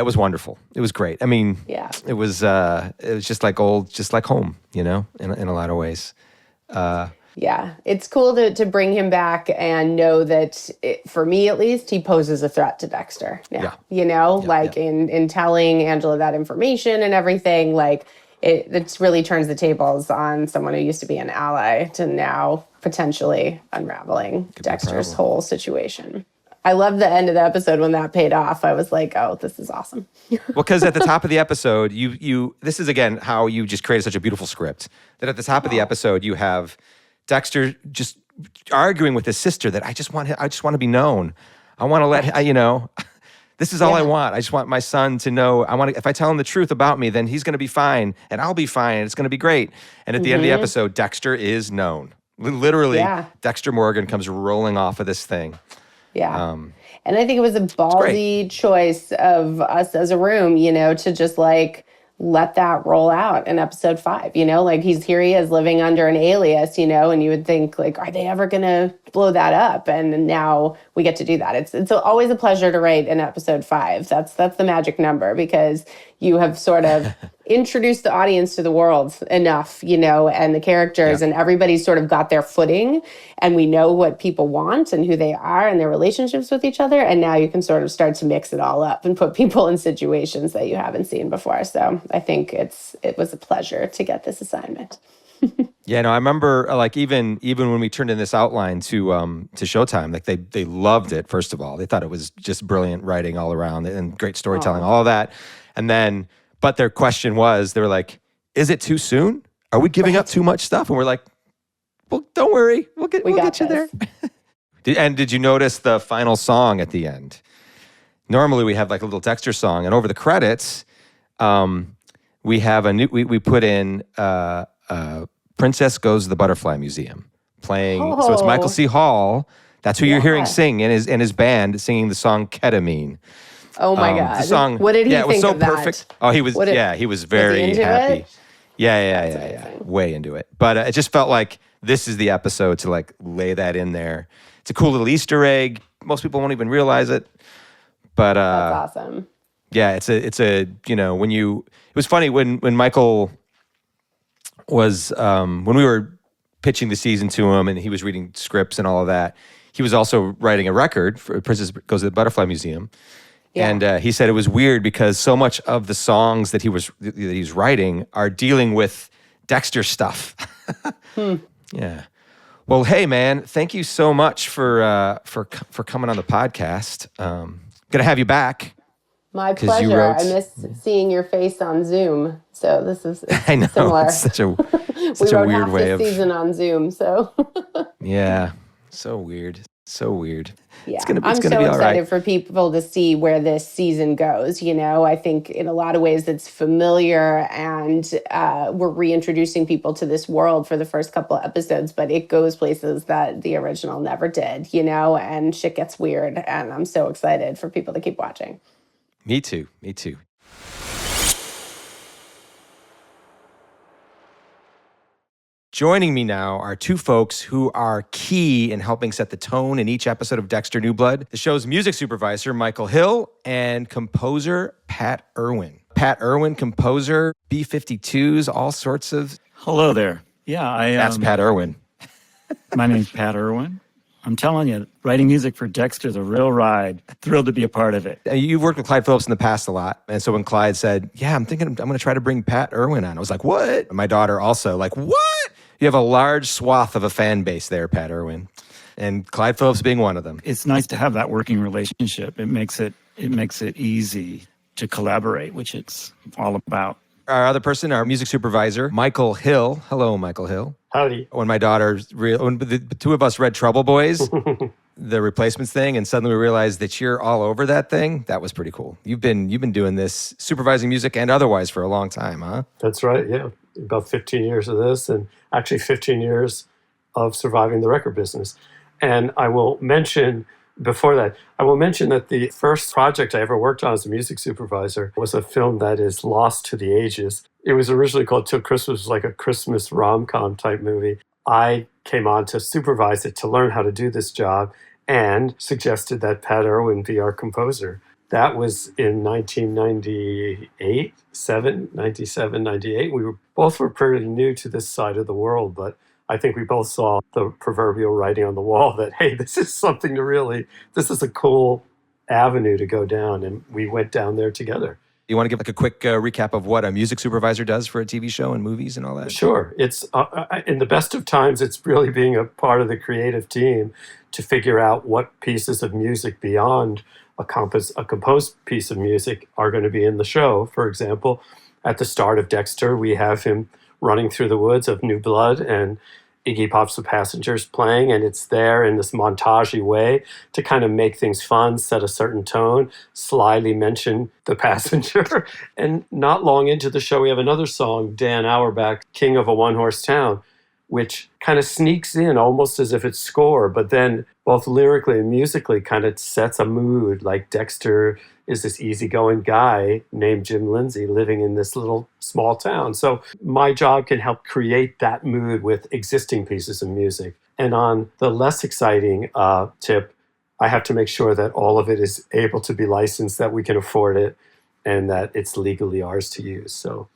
was wonderful. It was great. I mean, it was just like home, in a lot of ways. Yeah, it's cool to bring him back and know that, for me at least, he poses a threat to Dexter. In telling Angela that information and everything, like it really turns the tables on someone who used to be an ally to now potentially unraveling Dexter's whole situation. I love the end of the episode when that paid off. I was like, oh, this is awesome. Well, because at the top of the episode, this is again how you just created such a beautiful script, that at the top of the episode you have Dexter just arguing with his sister that I just want to be known. I want to this is all I want. I just want my son to know. If I tell him the truth about me, then he's going to be fine, and I'll be fine, and it's going to be great. And at the end of the episode, Dexter is known. Literally, Dexter Morgan comes rolling off of this thing. Yeah. And I think it was a ballsy choice of us as a room, to just let that roll out in episode 5, he is living under an alias, and you would think are they ever going to blow that up? And now we get to do that. It's always a pleasure to write in episode 5. That's the magic number, because you have sort of introduced the audience to the world enough, and the characters, and everybody's sort of got their footing, and we know what people want and who they are and their relationships with each other. And now you can sort of start to mix it all up and put people in situations that you haven't seen before. So I think it was a pleasure to get this assignment. Yeah, no, I remember even when we turned in this outline to Showtime, they loved it. First of all, they thought it was just brilliant writing all around and great storytelling, all of that. And then, but their question was, they were like, "Is it too soon? Are we giving up too much stuff?" And we're like, "Well, don't worry, we'll get you there." Did you notice the final song at the end? Normally we have a little Dexter song, and over the credits, we have we put in Princess Goes to the Butterfly Museum playing. So it's Michael C. Hall. That's who you're hearing sing, and his band singing the song Ketamine. Oh my God! The song, what did he think it was so of that? perfect. Oh, he was he was very happy. It? Yeah, way into it. But it just felt like this is the episode to lay that in there. It's a cool little Easter egg. Most people won't even realize it. But that's awesome. Yeah, it's a when it was funny when Michael was when we were pitching the season to him and he was reading scripts and all of that. He was also writing a record for Princess Goes to the Butterfly Museum. Yeah. And he said it was weird because so much of the songs that he's writing are dealing with Dexter stuff. Yeah. Well, hey man, thank you so much for coming on the podcast. Gonna have you back. My pleasure. I miss seeing your face on Zoom. So this is I know similar. It's such a we weird wrote half way this season on Zoom. So yeah, so weird. So weird. Yeah, It's gonna I'm be so all excited right. for people to see where this season goes. I think in a lot of ways it's familiar, and we're reintroducing people to this world for the first couple of episodes, but it goes places that the original never did, and shit gets weird. And I'm so excited for people to keep watching. Me too. Me too. Joining me now are two folks who are key in helping set the tone in each episode of Dexter New Blood. The show's music supervisor, Michael Hill, and composer, Pat Irwin. Pat Irwin, composer, B-52s, all sorts of... Hello there. Yeah, That's Pat Irwin. My name's Pat Irwin. I'm telling you, writing music for Dexter's a real ride. Thrilled to be a part of it. You've worked with Clyde Phillips in the past a lot. And so when Clyde said, yeah, I'm going to try to bring Pat Irwin on, I was like, what? And my daughter also like, what? You have a large swath of a fan base there, Pat Irwin. And Clyde Phillips being one of them. It's nice to have that working relationship. It makes it easy to collaborate, which it's all about. Our other person, our music supervisor, Michael Hill. Hello, Michael Hill. Howdy. When the two of us read Trouble Boys, the replacements thing, and suddenly we realized that you're all over that thing, that was pretty cool. You've been doing this, supervising music and otherwise, for a long time, huh? That's right, yeah. About 15 years of this, and actually 15 years of surviving the record business. And I will mention, before that, that the first project I ever worked on as a music supervisor was a film that is lost to the ages. It was originally called Till Christmas. It was like a Christmas rom-com type movie. I came on to supervise it to learn how to do this job and suggested that Pat Irwin be our composer. That was in 1998, 97, 98. We were pretty new to this side of the world, but I think we both saw the proverbial writing on the wall that, hey, this is a cool avenue to go down. And we went down there together. You want to give a quick recap of what a music supervisor does for a TV show and movies and all that? Sure. It's in the best of times, it's really being a part of the creative team to figure out what pieces of music beyond a composed piece of music are going to be in the show. For example, at the start of Dexter, we have him running through the woods of New Blood, and Iggy Pop's The Passengers playing, and it's there in this montagey way to kind of make things fun, set a certain tone, slyly mention the passenger. And not long into the show, we have another song, Dan Auerbach, King of a One-Horse Town, which kind of sneaks in almost as if it's score, but then both lyrically and musically kind of sets a mood. Like Dexter is this easygoing guy named Jim Lindsay living in this little small town. So my job can help create that mood with existing pieces of music. And on the less exciting tip, I have to make sure that all of it is able to be licensed, that we can afford it, and that it's legally ours to use. So,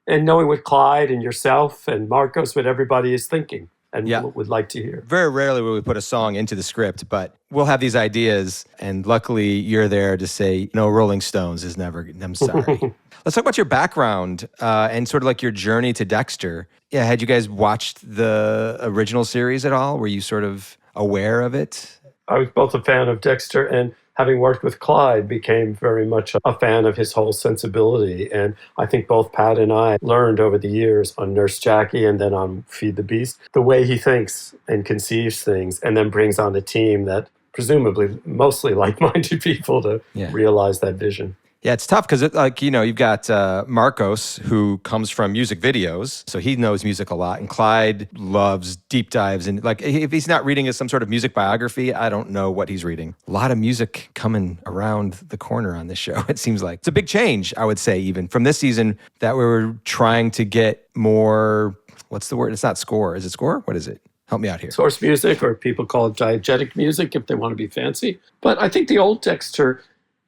and knowing what Clyde and yourself and Marcos, what everybody is thinking and would like to hear. Very rarely will we put a song into the script, but we'll have these ideas, and luckily you're there to say, no, Rolling Stones is never, I'm sorry. Let's talk about your background and sort of like your journey to Dexter. Yeah, had you guys watched the original series at all? Were you sort of aware of it? I was both a fan of Dexter and, having worked with Clyde, became very much a fan of his whole sensibility. And I think both Pat and I learned over the years on Nurse Jackie and then on Feed the Beast, the way he thinks and conceives things, and then brings on a team that presumably mostly like-minded people to realize that vision. Yeah, it's tough because you've got Marcos, who comes from music videos, so he knows music a lot, and Clyde loves deep dives. And like, if he's not reading some sort of music biography, I don't know what he's reading. A lot of music coming around the corner on this show, it seems like. It's a big change, I would say, even from this season, that we were trying to get more, what's the word? It's not score. Is it score? What is it? Help me out here. Source music, or people call it diegetic music if they want to be fancy. But I think the old Dexter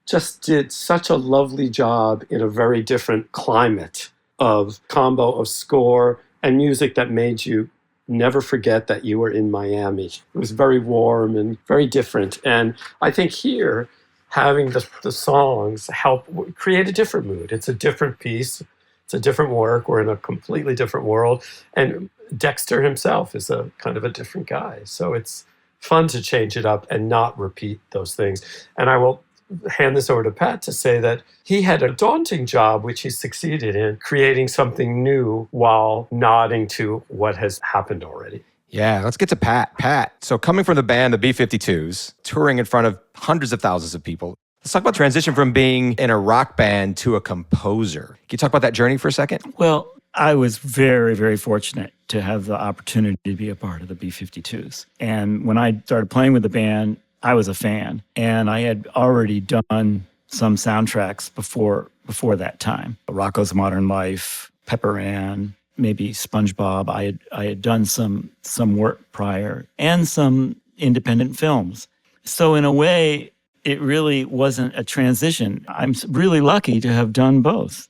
just did such a lovely job in a very different climate of combo of score and music that made you never forget that you were in Miami. It was very warm and very different. And I think here, having the songs help create a different mood. It's a different piece. It's a different work. We're in a completely different world. And Dexter himself is a kind of a different guy. So it's fun to change it up and not repeat those things. And I will hand this over to Pat to say that he had a daunting job, which he succeeded in, creating something new while nodding to what has happened already. Yeah, let's get to Pat. Pat, so coming from the band, the B-52s, touring in front of hundreds of thousands of people, let's talk about transition from being in a rock band to a composer. Can you talk about that journey for a second? Well, I was very, very fortunate to have the opportunity to be a part of the B-52s. And when I started playing with the band, I was a fan. And I had already done some soundtracks before that time. Rocco's Modern Life, Pepper Ann, maybe SpongeBob. I had done some work prior and some independent films. So in a way, it really wasn't a transition. I'm really lucky to have done both.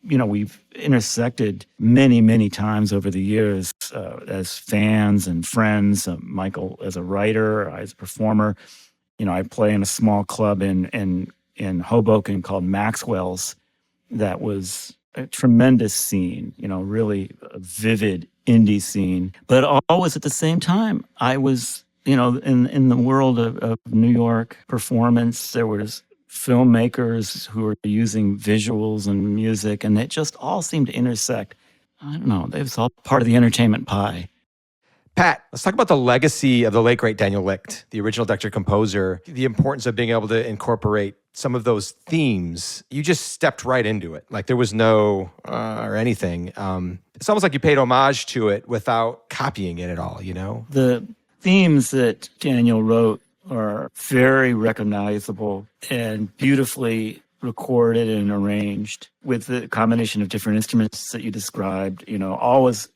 We've intersected many, many times over the years as fans and friends. Michael as a writer, I as a performer. I play in a small club in Hoboken called Maxwell's. That was a tremendous scene, really a vivid indie scene. But always at the same time, I was, in the world of New York performance, there was filmmakers who were using visuals and music, and it just all seemed to intersect. I don't know, it was all part of the entertainment pie. Pat, let's talk about the legacy of the late, great Daniel Licht, the original Dexter composer, the importance of being able to incorporate some of those themes. You just stepped right into it. Like there was no, or anything. It's almost like you paid homage to it without copying it at all, The themes that Daniel wrote are very recognizable and beautifully recorded and arranged with the combination of different instruments that you described, always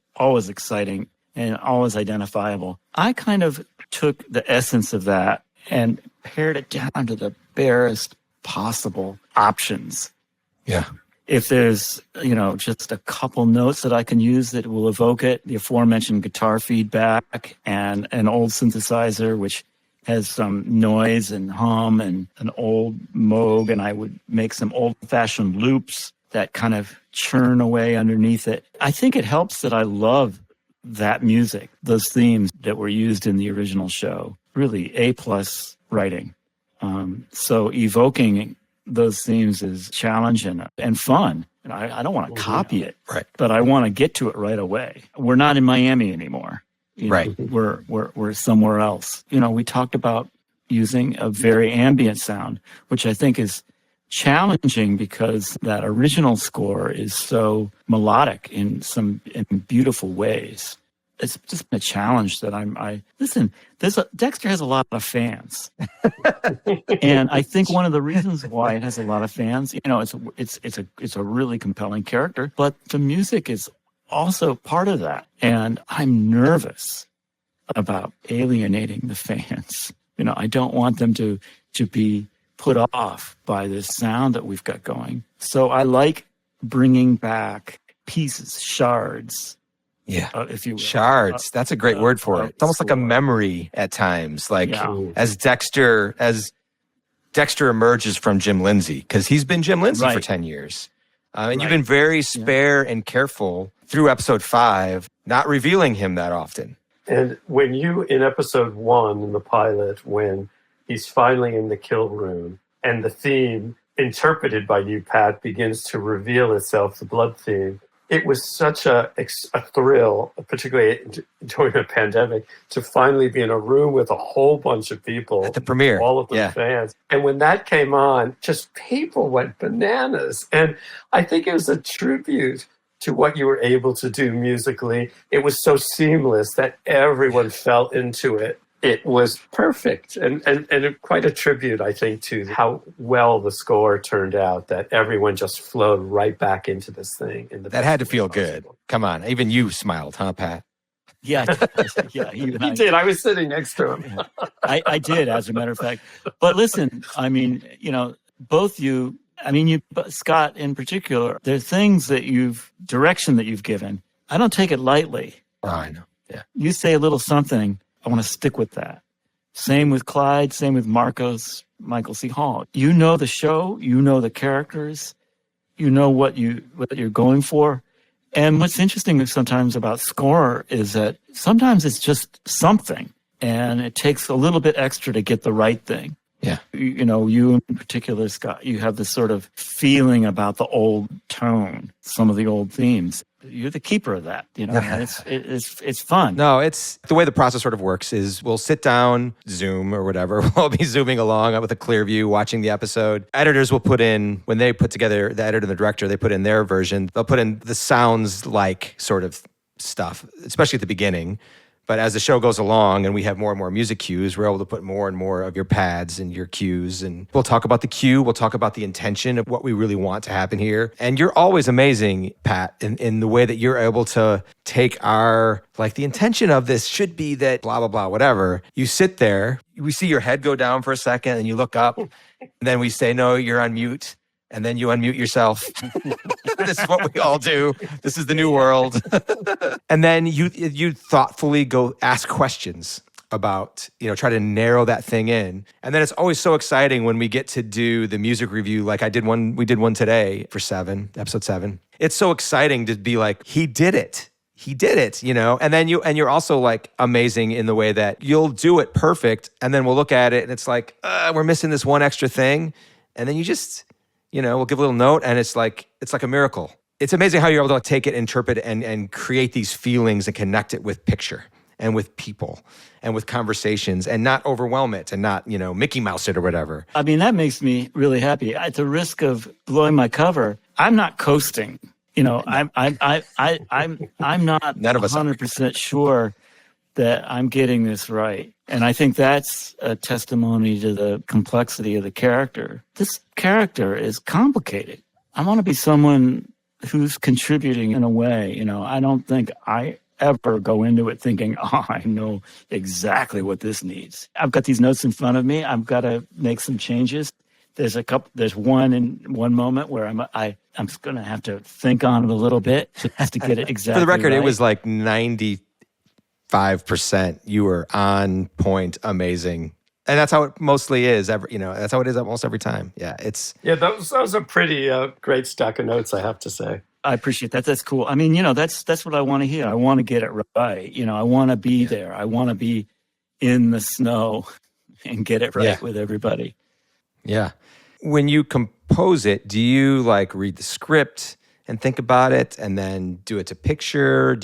exciting and always identifiable. I kind of took the essence of that and pared it down to the barest possible options. Yeah. If there's, just a couple notes that I can use that will evoke it, the aforementioned guitar feedback and an old synthesizer, which has some noise and hum and an old Moog, and I would make some old-fashioned loops that kind of churn away underneath it. I think it helps that I love that music, those themes that were used in the original show. Really A-plus writing. So evoking those themes is challenging and fun. And I don't want to copy it, right? But I want to get to it right away. We're not in Miami anymore. Right. We're somewhere else. We talked about using a very ambient sound, which I think is challenging because that original score is so melodic in beautiful ways. It's just been a challenge that listen. Dexter has a lot of fans, and I think one of the reasons why it has a lot of fans, it's a really compelling character, but the music is also part of that, and I'm nervous about alienating the fans. I don't want them to be put off by this sound that we've got going. So I like bringing back pieces, shards. Yeah, if you will. Shards. That's a great word for it. It's almost like a memory at times. Like as Dexter emerges from Jim Lindsay, because he's been Jim Lindsay for 10 years. And you've been very spare and careful through episode 5, not revealing him that often. And when in episode 1 in the pilot, when he's finally in the kill room and the theme interpreted by you, Pat, begins to reveal itself, the blood theme, it was such a thrill, particularly during a pandemic, to finally be in a room with a whole bunch of people. At the premiere. All of them fans. And when that came on, just people went bananas. And I think it was a tribute to what you were able to do musically. It was so seamless that everyone fell into it. It was perfect and quite a tribute, I think, to how well the score turned out, that everyone just flowed right back into this thing. That had to feel good. Come on. Even you smiled, huh, Pat? Yeah. He did. I was sitting next to him. I did, as a matter of fact. But listen, both you, Scott in particular, there are things direction that you've given. I don't take it lightly. Oh, I know. Yeah. You say a little something, I want to stick with that. Same with Clyde, same with Marcos, Michael C. Hall. You know the show, you know the characters, you know what you're going for. And what's interesting sometimes about score is that sometimes it's just something, and it takes a little bit extra to get the right thing. Yeah. You in particular, Scott, you have this sort of feeling about the old tone, some of the old themes. you're the keeper of that, and it's fun. No, it's the way the process sort of works is we'll sit down, Zoom or whatever. We'll be Zooming along with a clear view, watching the episode. Editors will put in, when they put together, the editor and the director, they put in their version. They'll put in the sounds like sort of stuff, especially at the beginning. But as the show goes along and we have more and more music cues, we're able to put more and more of your pads and your cues. And we'll talk about the cue. We'll talk about the intention of what we really want to happen here. And you're always amazing, Pat, in the way that you're able to take our, like, the intention of this should be that blah, blah, blah, whatever. You sit there, we see your head go down for a second and you look up. And then we say, no, you're on mute. And then you unmute yourself. This is what we all do. This is the new world. And then you thoughtfully go ask questions about, try to narrow that thing in. And then it's always so exciting when we get to do the music review. Like we did one today for episode 7. It's so exciting to be like, he did it. He did it, and then you're also like amazing in the way that you'll do it perfect. And then we'll look at it and it's like, we're missing this one extra thing. And then you just, we'll give a little note and it's like a miracle. It's amazing how you're able to take it, interpret it, and create these feelings and connect it with picture and with people and with conversations and not overwhelm it and not, Mickey Mouse it or whatever. I mean, that makes me really happy. At the risk of blowing my cover, I'm not coasting. I'm not None of us 100% sure that I'm getting this right. And I think that's a testimony to the complexity of the character. This character is complicated. I want to be someone who's contributing in a way. I don't think I ever go into it thinking, I know exactly what this needs. I've got these notes in front of me. I've got to make some changes. There's one moment where I'm just going to have to think on it a little bit to get it exactly For the record, right. It was like 95%. You were on point, amazing. And that's how it mostly is. That's how it is almost every time. Yeah, that was a pretty great stack of notes, I have to say. I appreciate that. That's cool. I mean, that's what I want to hear. I want to get it right. I want to be there. I want to be in the snow and get it right with everybody. Yeah. When you compose it, do you like read the script and think about it and then do it to picture?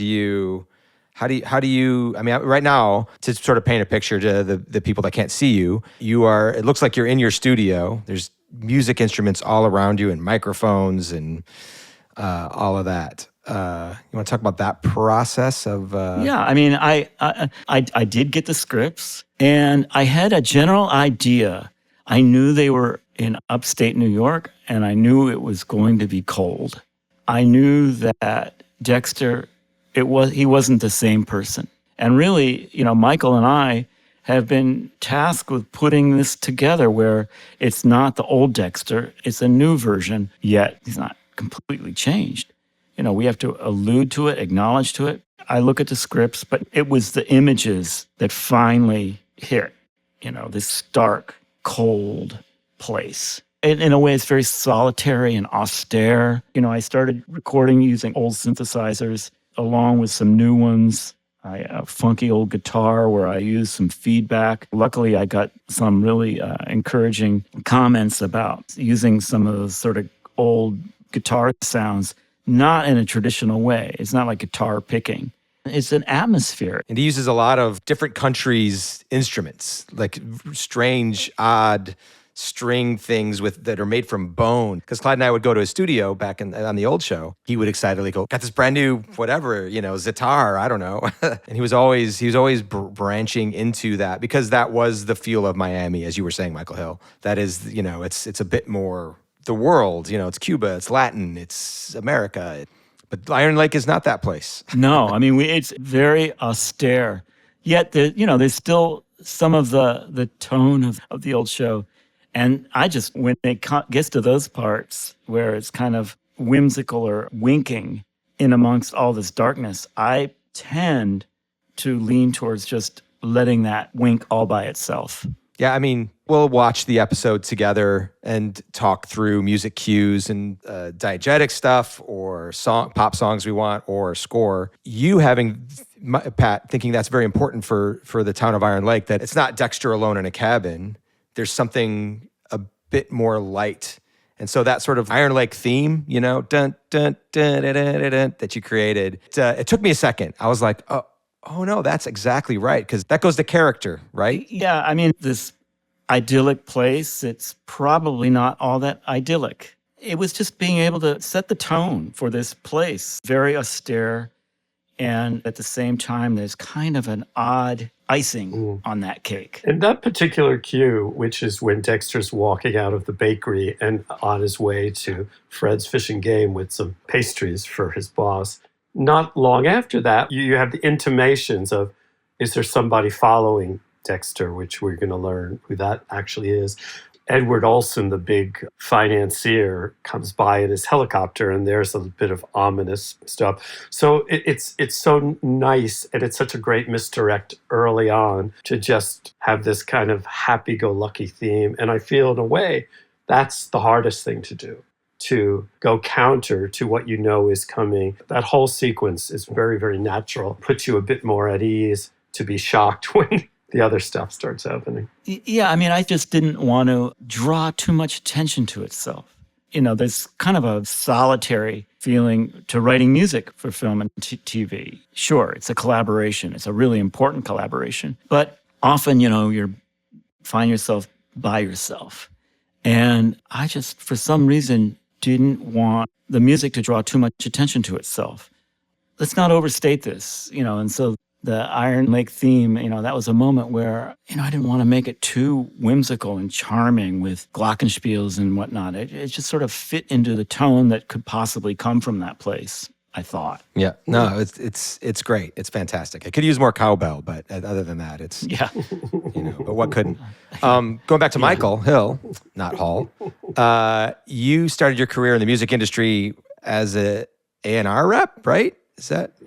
How do you, I mean, right now, to sort of paint a picture to the people that can't see you, it looks like you're in your studio. There's music instruments all around you and microphones and all of that. You want to talk about that process of? Yeah, I mean, I did get the scripts and I had a general idea. I knew they were in upstate New York and I knew it was going to be cold. I knew that Dexter, he wasn't the same person. And really, Michael and I have been tasked with putting this together where it's not the old Dexter, it's a new version, yet he's not completely changed. We have to allude to it, acknowledge to it. I look at the scripts, but it was the images that finally hit, this stark, cold place. In a way, it's very solitary and austere. I started recording using old synthesizers along with some new ones. A funky old guitar where I used some feedback. Luckily, I got some really encouraging comments about using some of those sort of old guitar sounds, not in a traditional way. It's not like guitar picking. It's an atmosphere. And he uses a lot of different countries' instruments, like strange, odd string things that are made from bone. Because Clyde and I would go to his studio back on the old show. He would excitedly go, got this brand new whatever, Zitar, I don't know. And he was always branching into that because that was the feel of Miami, as you were saying, Michael Hill. That is, it's a bit more the world. It's Cuba, it's Latin, it's America. But Iron Lake is not that place. No, I mean, it's very austere. Yet, there's still some of the tone of the old show. And when it gets to those parts where it's kind of whimsical or winking in amongst all this darkness, I tend to lean towards just letting that wink all by itself. Yeah, I mean, we'll watch the episode together and talk through music cues and diegetic stuff or pop songs we want or score. You Pat, thinking that's very important for the town of Iron Lake, that it's not Dexter alone in a cabin. There's something a bit more light And so that sort of Iron Lake theme, dun, dun, dun, dun, dun, dun, dun, that you created, it took me a second. I was like, oh no, that's exactly right. Because that goes to character, right? Yeah, I mean, this idyllic place, it's probably not all that idyllic. It was just being able to set the tone for this place. Very austere. And at the same time, there's kind of an odd icing on that cake. In that particular cue, which is when Dexter's walking out of the bakery and on his way to Fred's Fish and Game with some pastries for his boss, not long after that, you have the intimations of, is there somebody following Dexter, which we're going to learn who that actually is. Edward Olson, the big financier, comes by in his helicopter, and there's a bit of ominous stuff. So it's so nice, and it's such a great misdirect early on to just have this kind of happy-go-lucky theme. And I feel, in a way, that's the hardest thing to do, to go counter to what you know is coming. That whole sequence is very, very natural. Puts you a bit more at ease to be shocked when the other stuff starts happening. Yeah, I mean, I just didn't want to draw too much attention to itself. There's kind of a solitary feeling to writing music for film and TV. Sure, it's a collaboration. It's a really important collaboration. But often, you find yourself by yourself. And I just, for some reason, didn't want the music to draw too much attention to itself. Let's not overstate this, and so the Iron Lake theme, that was a moment where, I didn't want to make it too whimsical and charming with glockenspiels and whatnot. It just sort of fit into the tone that could possibly come from that place, I thought. Yeah, no, it's great. It's fantastic. I could use more cowbell, but other than that, it's, yeah, but what couldn't? Going back to Michael Hill, not Hall, you started your career in the music industry as a A&R rep, right?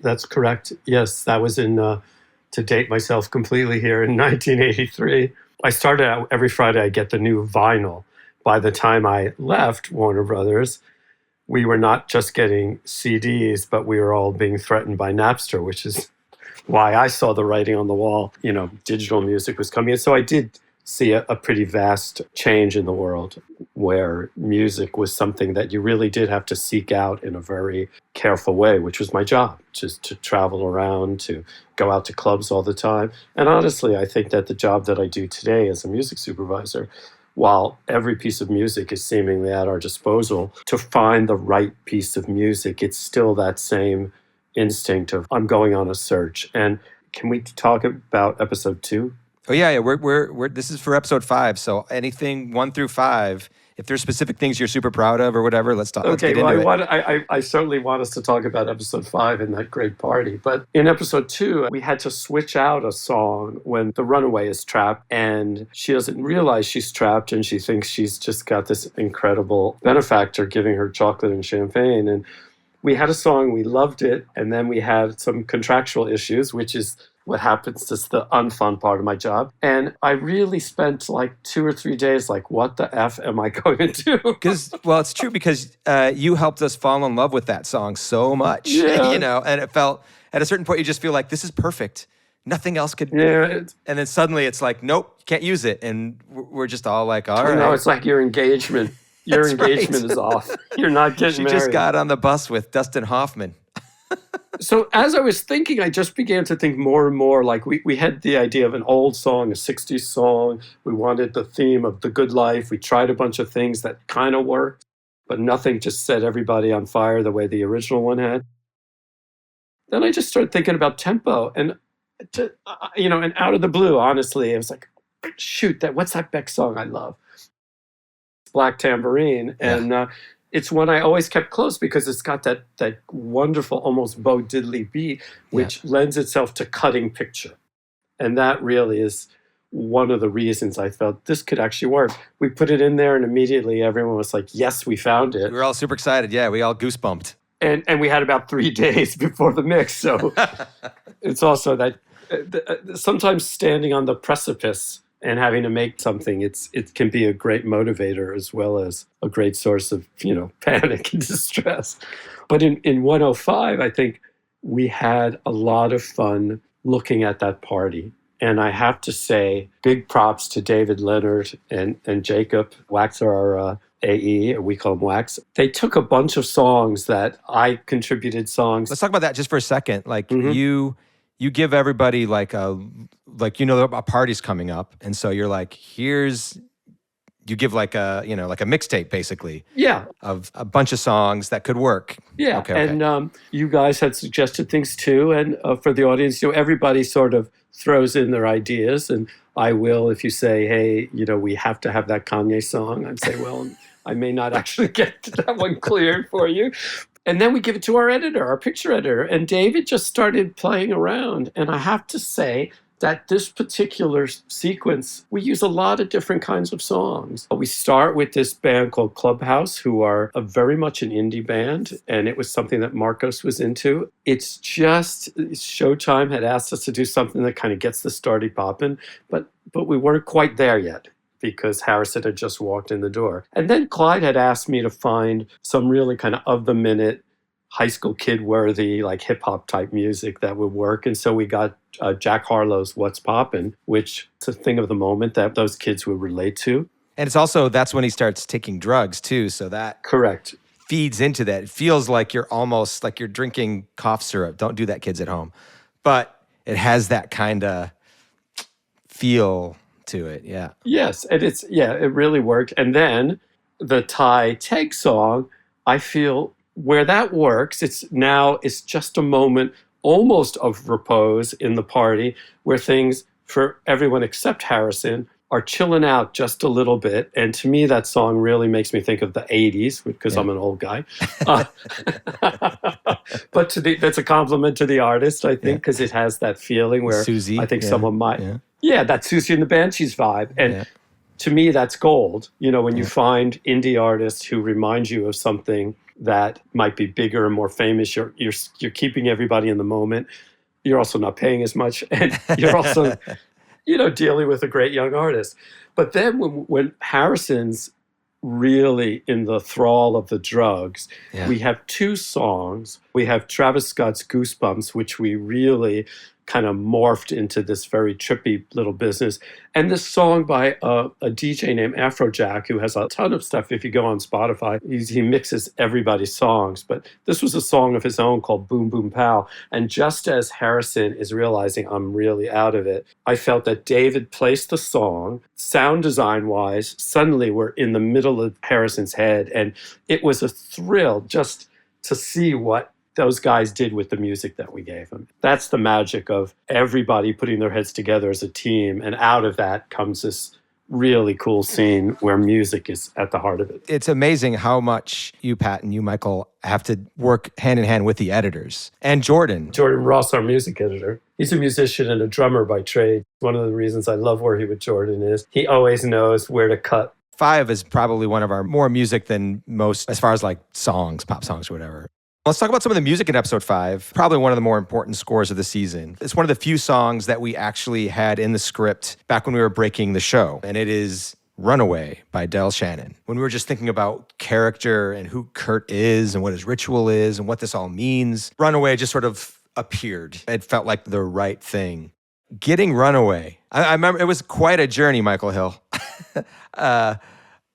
That's correct. Yes, that was to date myself completely here, in 1983. I started out every Friday, I get the new vinyl. By the time I left Warner Brothers, we were not just getting CDs, but we were all being threatened by Napster, which is why I saw the writing on the wall. Digital music was coming in. So I did see a pretty vast change in the world where music was something that you really did have to seek out in a very careful way, which was my job, just to travel around, to go out to clubs all the time. And honestly, I think that the job that I do today as a music supervisor, while every piece of music is seemingly at our disposal, to find the right piece of music, it's still that same instinct of I'm going on a search. And can we talk about episode 2? Oh yeah. We're this is for episode 5. So anything 1 through 5, if there's specific things you're super proud of or whatever, let's talk. Okay, let's get into it. I certainly want us to talk about episode 5 and that great party. But in episode 2, we had to switch out a song when the Runaway is trapped, and she doesn't realize she's trapped, and she thinks she's just got this incredible benefactor giving her chocolate and champagne. And we had a song, we loved it, and then we had some contractual issues, which is what happens. That's the unfun part of my job. And I really spent like 2 or 3 days like, what the F am I going to do? It's true because you helped us fall in love with that song so much, Yeah. and it felt, at a certain point, you just feel like this is perfect. Nothing else could. Yeah. And then suddenly it's like, nope, you can't use it. And we're just all like, all right. No, it's like your engagement. Your That's engagement right. is off. You're not getting She married. just got on the bus with Dustin Hoffman. So as I was thinking, I just began to think more and more, like we had the idea of an old song, a 60s song. We wanted the theme of the good life. We tried a bunch of things that kind of worked, but nothing just set everybody on fire the way the original one had. Then I just started thinking about tempo, and and out of the blue, honestly, I was like, shoot, what's that Beck song I love? Black Tambourine. Yeah. And it's one I always kept close because it's got that wonderful, almost Bo Diddley beat, which lends itself to cutting picture. And that really is one of the reasons I felt this could actually work. We put it in there and immediately everyone was like, yes, we found it. We were all super excited. Yeah, we all goosebumped. And we had about 3 days before the mix. So it's also that sometimes standing on the precipice and having to make something, it can be a great motivator as well as a great source of, panic and distress. But in 105, I think we had a lot of fun looking at that party And I have to say, big props to David Leonard and Jacob Wax, our AE, we call him Wax. They took a bunch of songs that I contributed songs. Let's talk about that just for a second. Like you give everybody a party's coming up, and so you're like, you give like a mixtape basically. Yeah. Of a bunch of songs that could work. Yeah. Okay. And you guys had suggested things too. And for the audience, everybody sort of throws in their ideas. And I will, if you say, hey, we have to have that Kanye song, I'd say, well, I may not actually get that one cleared for you. And then we give it to our editor, our picture editor. And David just started playing around. And I have to say that this particular sequence, we use a lot of different kinds of songs. We start with this band called Clubhouse, who are very much an indie band, and it was something that Marcos was into. It's just Showtime had asked us to do something that kind of gets the starty popping, but we weren't quite there yet because Harrison had just walked in the door. And then Clyde had asked me to find some really kind of the minute, high school kid worthy, like hip hop type music that would work. And so we got Jack Harlow's What's Poppin', which is a thing of the moment that those kids would relate to. And it's also, that's when he starts taking drugs too. So that correct feeds into that. It feels like you're almost like you're drinking cough syrup. Don't do that, kids at home. But it has that kind of feel to it. Yeah. Yes. And it really worked. And then the Thai Teg song, I feel where that works, it's just a moment almost of repose in the party where things for everyone except Harrison are chilling out just a little bit. And to me, that song really makes me think of the 80s because I'm an old guy. But that's a compliment to the artist, I think, because it has that feeling where Susie, I think someone might. Yeah, that Susie and the Banshees vibe. And to me, that's gold. When you find indie artists who remind you of something that might be bigger and more famous, you're keeping everybody in the moment. You're also not paying as much, and you're also, dealing with a great young artist. But then when Harrison's really in the thrall of the drugs, we have two songs. We have Travis Scott's Goosebumps, which we really kind of morphed into this very trippy little business. And this song by a DJ named Afrojack, who has a ton of stuff. If you go on Spotify, he mixes everybody's songs. But this was a song of his own called Boom Boom Pow. And just as Harrison is realizing I'm really out of it, I felt that David placed the song, sound design-wise, suddenly we're in the middle of Harrison's head. And it was a thrill just to see what those guys did with the music that we gave them. That's the magic of everybody putting their heads together as a team. And out of that comes this really cool scene where music is at the heart of it. It's amazing how much you, Pat, and you, Michael, have to work hand in hand with the editors. And Jordan Ross, our music editor. He's a musician and a drummer by trade. One of the reasons I love working with Jordan is he always knows where to cut. 5 is probably one of our more music than most, as far as like songs, pop songs or whatever. Let's talk about some of the music in episode 5. Probably one of the more important scores of the season. It's one of the few songs that we actually had in the script back when we were breaking the show. And it is Runaway by Del Shannon. When we were just thinking about character and who Kurt is and what his ritual is and what this all means, Runaway just sort of appeared. It felt like the right thing. Getting Runaway. I remember it was quite a journey, Michael Hill.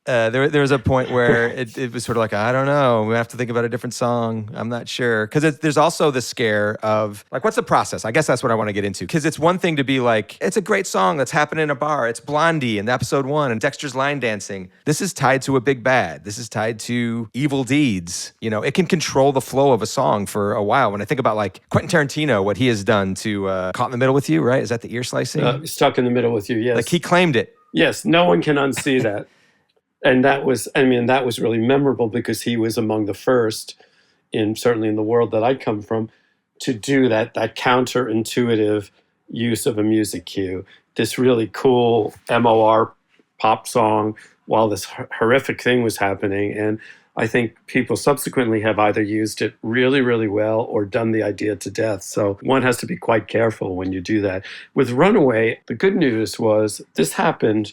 There was a point where it was sort of like, I don't know, we have to think about a different song. I'm not sure. Because there's also the scare of, like, what's the process? I guess that's what I want to get into. Because it's one thing to be like, it's a great song that's happening in a bar. It's Blondie in episode 1 and Dexter's line dancing. This is tied to a big bad. This is tied to evil deeds. It can control the flow of a song for a while. When I think about, like, Quentin Tarantino, what he has done to Caught in the Middle with You, right? Is that the ear slicing? Stuck in the Middle with You, yes. Like, he claimed it. Yes, no one can unsee that. And that was really memorable because he was among the first, certainly in the world that I come from, to do that counterintuitive use of a music cue. This really cool MOR pop song while this horrific thing was happening. And I think people subsequently have either used it really, really well or done the idea to death. So one has to be quite careful when you do that. With Runaway, the good news was this happened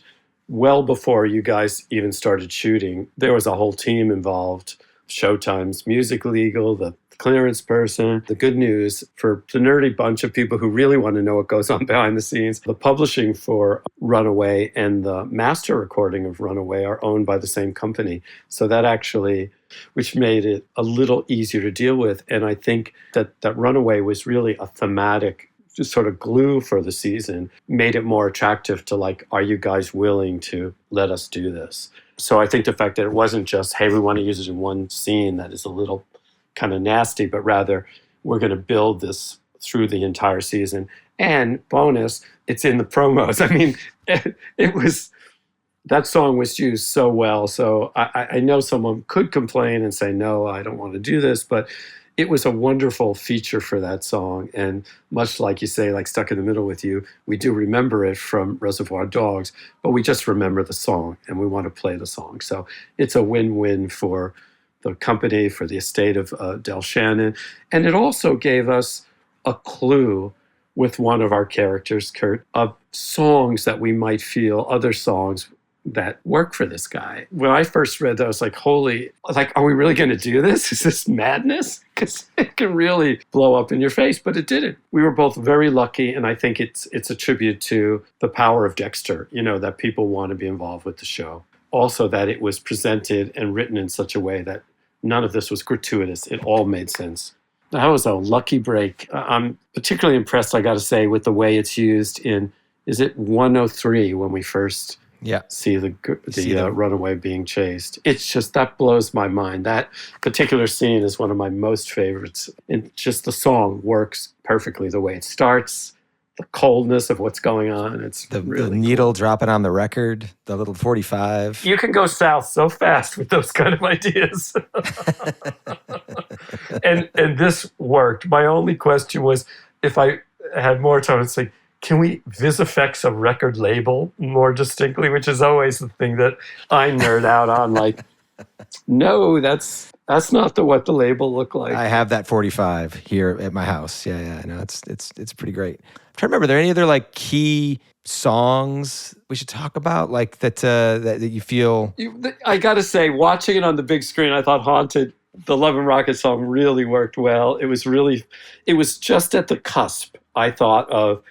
well before you guys even started shooting. There was a whole team involved. Showtime's music legal, the clearance person. The good news for the nerdy bunch of people who really want to know what goes on behind the scenes, the publishing for Runaway and the master recording of Runaway are owned by the same company. So that actually, which made it a little easier to deal with. And I think that Runaway was really a thematic just sort of glue for the season, made it more attractive to like, are you guys willing to let us do this? So I think the fact that it wasn't just, hey, we want to use it in one scene that is a little kind of nasty, but rather we're going to build this through the entire season. And bonus, it's in the promos. I mean, it was, that song was used so well. So I know someone could complain and say, no, I don't want to do this, but it was a wonderful feature for that song. And much like you say, like Stuck in the Middle with You, we do remember it from Reservoir Dogs, but we just remember the song and we want to play the song. So it's a win-win for the company, for the estate of Del Shannon. And it also gave us a clue with one of our characters, Kurt, of songs that we might feel, other songs that work for this guy. When I first read that, I was like, holy, like, are we really going to do this? Is this madness? Because it can really blow up in your face, but it didn't. We were both very lucky, and I think it's a tribute to the power of Dexter, you know, that people want to be involved with the show. Also that it was presented and written in such a way that none of this was gratuitous. It all made sense. That was a lucky break. I'm particularly impressed, I got to say, with the way it's used in, is it 103 when we first see the runaway being chased. It's just, that blows my mind. That particular scene is one of my most favorites. And just the song works perfectly the way it starts, the coldness of what's going on. It's the really needle cool. dropping on the record, the little 45. You can go south so fast with those kind of ideas. and this worked. My only question was, if I had more time, it's like, can we visifex a record label more distinctly? Which is always the thing that I nerd out on. Like, no, that's not what the label looked like. I have that 45 here at my house. Yeah, I know it's pretty great. I'm trying to remember, are there any other like key songs we should talk about, like that you feel? I got to say, watching it on the big screen, I thought Haunted, the Love and Rocket song, really worked well. It was just at the cusp, I thought, of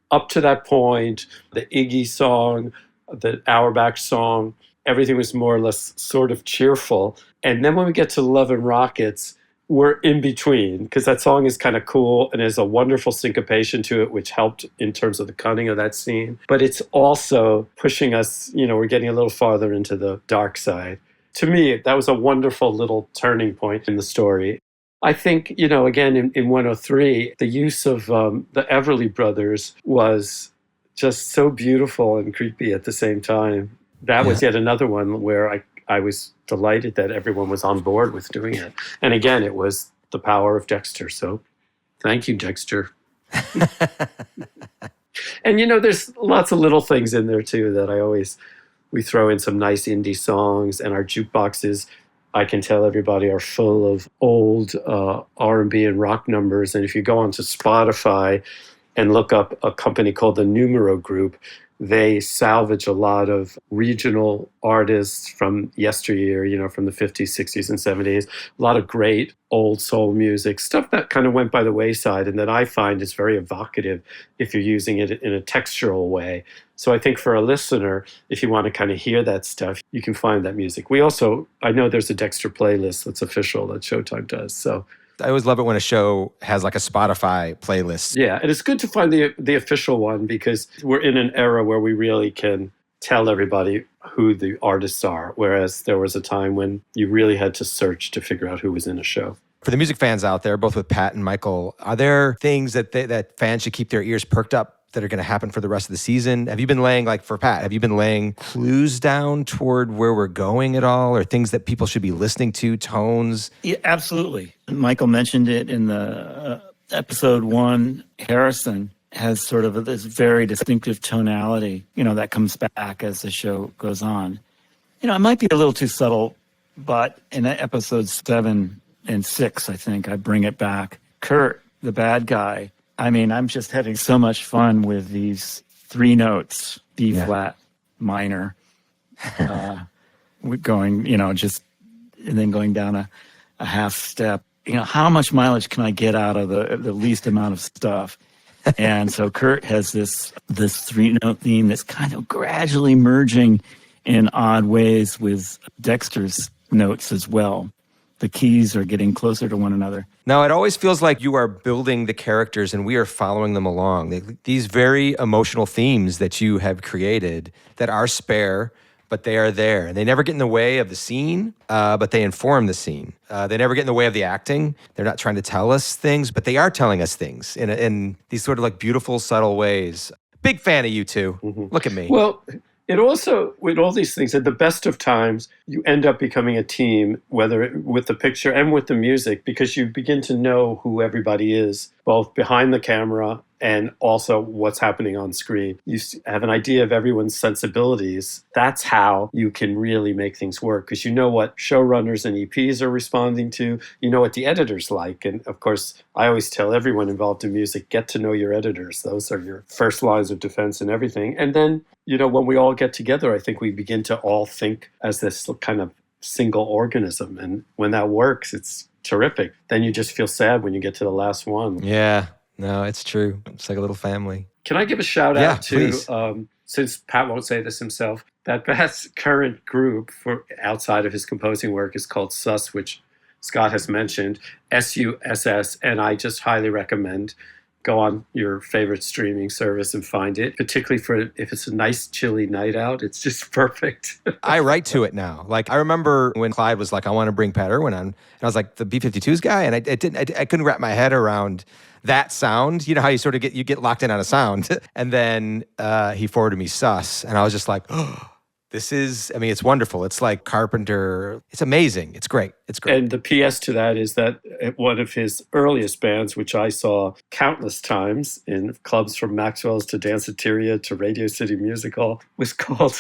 up to that point, the Iggy song, the Auerbach song, everything was more or less sort of cheerful. And then when we get to Love and Rockets, we're in between, because that song is kind of cool and there's a wonderful syncopation to it, which helped in terms of the cunning of that scene. But it's also pushing us, we're getting a little farther into the dark side. To me, that was a wonderful little turning point in the story. I think, again, in 103, the use of the Everly Brothers was just so beautiful and creepy at the same time. That was yet another one where I was delighted that everyone was on board with doing it. And again, it was the power of Dexter. So thank you, Dexter. And, there's lots of little things in there, too, that we throw in some nice indie songs, and our jukeboxes, I can tell everybody, are full of old R&B and rock numbers. And if you go onto Spotify and look up a company called the Numero Group, they salvage a lot of regional artists from yesteryear, from the 50s, 60s, and 70s. A lot of great old soul music, stuff that kind of went by the wayside and that I find is very evocative if you're using it in a textural way. So I think for a listener, if you want to kind of hear that stuff, you can find that music. I know there's a Dexter playlist that's official that Showtime does. So I always love it when a show has like a Spotify playlist. Yeah, and it's good to find the official one, because we're in an era where we really can tell everybody who the artists are, whereas there was a time when you really had to search to figure out who was in a show. For the music fans out there, both with Pat and Michael, are there things that fans should keep their ears perked up that are going to happen for the rest of the season? Have you been laying, like for Pat, clues down toward where we're going at all, or things that people should be listening to, tones? Yeah, absolutely. Michael mentioned it in the episode 1. Harrison has sort of this very distinctive tonality, that comes back as the show goes on. It might be a little too subtle, but in episodes 7 and 6, I think I bring it back. Kurt, the bad guy, I'm just having so much fun with these 3 notes, B flat, minor, going, and then going down a half step, how much mileage can I get out of the least amount of stuff? And so Kurt has this 3-note theme that's kind of gradually merging in odd ways with Dexter's notes as well. The keys are getting closer to one another. Now, it always feels like you are building the characters and we are following them along. These very emotional themes that you have created that are spare, but they are there. And they never get in the way of the scene, but they inform the scene. They never get in the way of the acting. They're not trying to tell us things, but they are telling us things in these sort of like beautiful, subtle ways. Big fan of you two. Mm-hmm. Look at me. Well, it also, with all these things, at the best of times, you end up becoming a team, whether with the picture and with the music, because you begin to know who everybody is, both behind the camera and also what's happening on screen. You have an idea of everyone's sensibilities. That's how you can really make things work, because you know what showrunners and EPs are responding to. You know what the editors like. And of course, I always tell everyone involved in music, get to know your editors. Those are your first lines of defense and everything. And then, when we all get together, I think we begin to all think as this kind of single organism. And when that works, it's terrific. Then you just feel sad when you get to the last one. Yeah. No, it's true. It's like a little family. Can I give a shout out to, please. Since Pat won't say this himself, that Pat's current group for outside of his composing work is called SUSS, which Scott has mentioned, SUSS, and I just highly recommend go on your favorite streaming service and find it, particularly for if it's a nice chilly night out. It's just perfect. I write to it now. Like, I remember when Clyde was like, I want to bring Pat Irwin on. And I was like, the B-52s guy? And I couldn't wrap my head around that sound. You know how you sort of get locked in on a sound. And then he forwarded me Sus. And I was just like, oh, it's wonderful. It's like Carpenter. It's amazing. It's great. It's great. And the PS to that is that one of his earliest bands, which I saw countless times in clubs from Maxwell's to Danceteria to Radio City Music Hall, was called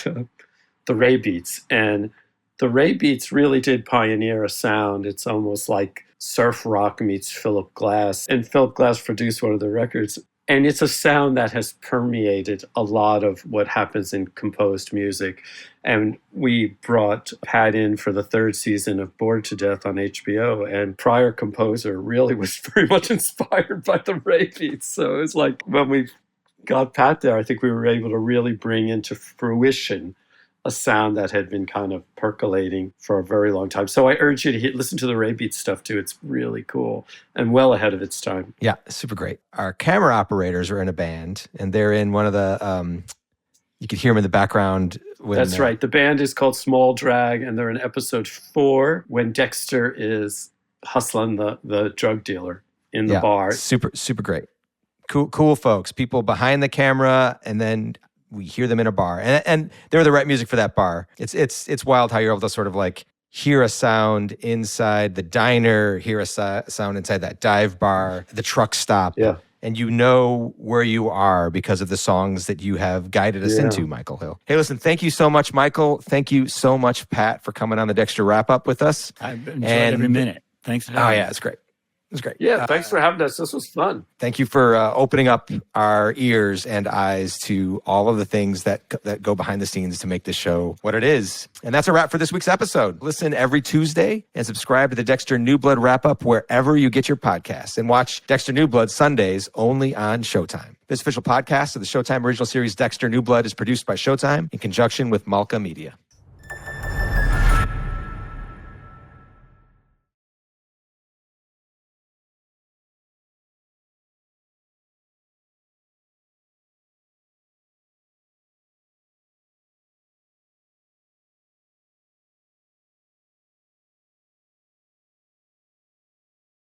the Ray Beats. And the Ray Beats really did pioneer a sound. It's almost like surf rock meets Philip Glass. And Philip Glass produced one of the records. And it's a sound that has permeated a lot of what happens in composed music. And we brought Pat in for the 3rd season of Bored to Death on HBO. And prior composer really was very much inspired by the Ray Beats. So it's like when we got Pat there, I think we were able to really bring into fruition a sound that had been kind of percolating for a very long time. So I urge you to listen to the Ray Beats stuff too. It's really cool and well ahead of its time. Yeah, super great. Our camera operators are in a band, and they're in one of the, you could hear them in the background. That's right. The band is called Small Drag, and they're in episode 4 when Dexter is hustling the drug dealer in the bar. Super, super great. Cool folks. People behind the camera, and then we hear them in a bar, and they're the right music for that bar. It's wild how you're able to sort of like hear a sound inside the diner, hear a sound inside that dive bar, the truck stop. Yeah. And you know where you are because of the songs that you have guided us into, Michael Hill. Hey, listen, thank you so much, Michael. Thank you so much, Pat, for coming on the Dexter Wrap-Up with us. I've enjoyed every minute. Thanks for having me. Oh, yeah, it's great. It was great. Yeah, thanks for having us. This was fun. Thank you for opening up our ears and eyes to all of the things that go behind the scenes to make this show what it is. And that's a wrap for this week's episode. Listen every Tuesday and subscribe to the Dexter New Blood Wrap-Up wherever you get your podcasts. And watch Dexter New Blood Sundays only on Showtime. This official podcast of the Showtime original series Dexter New Blood is produced by Showtime in conjunction with Malka Media.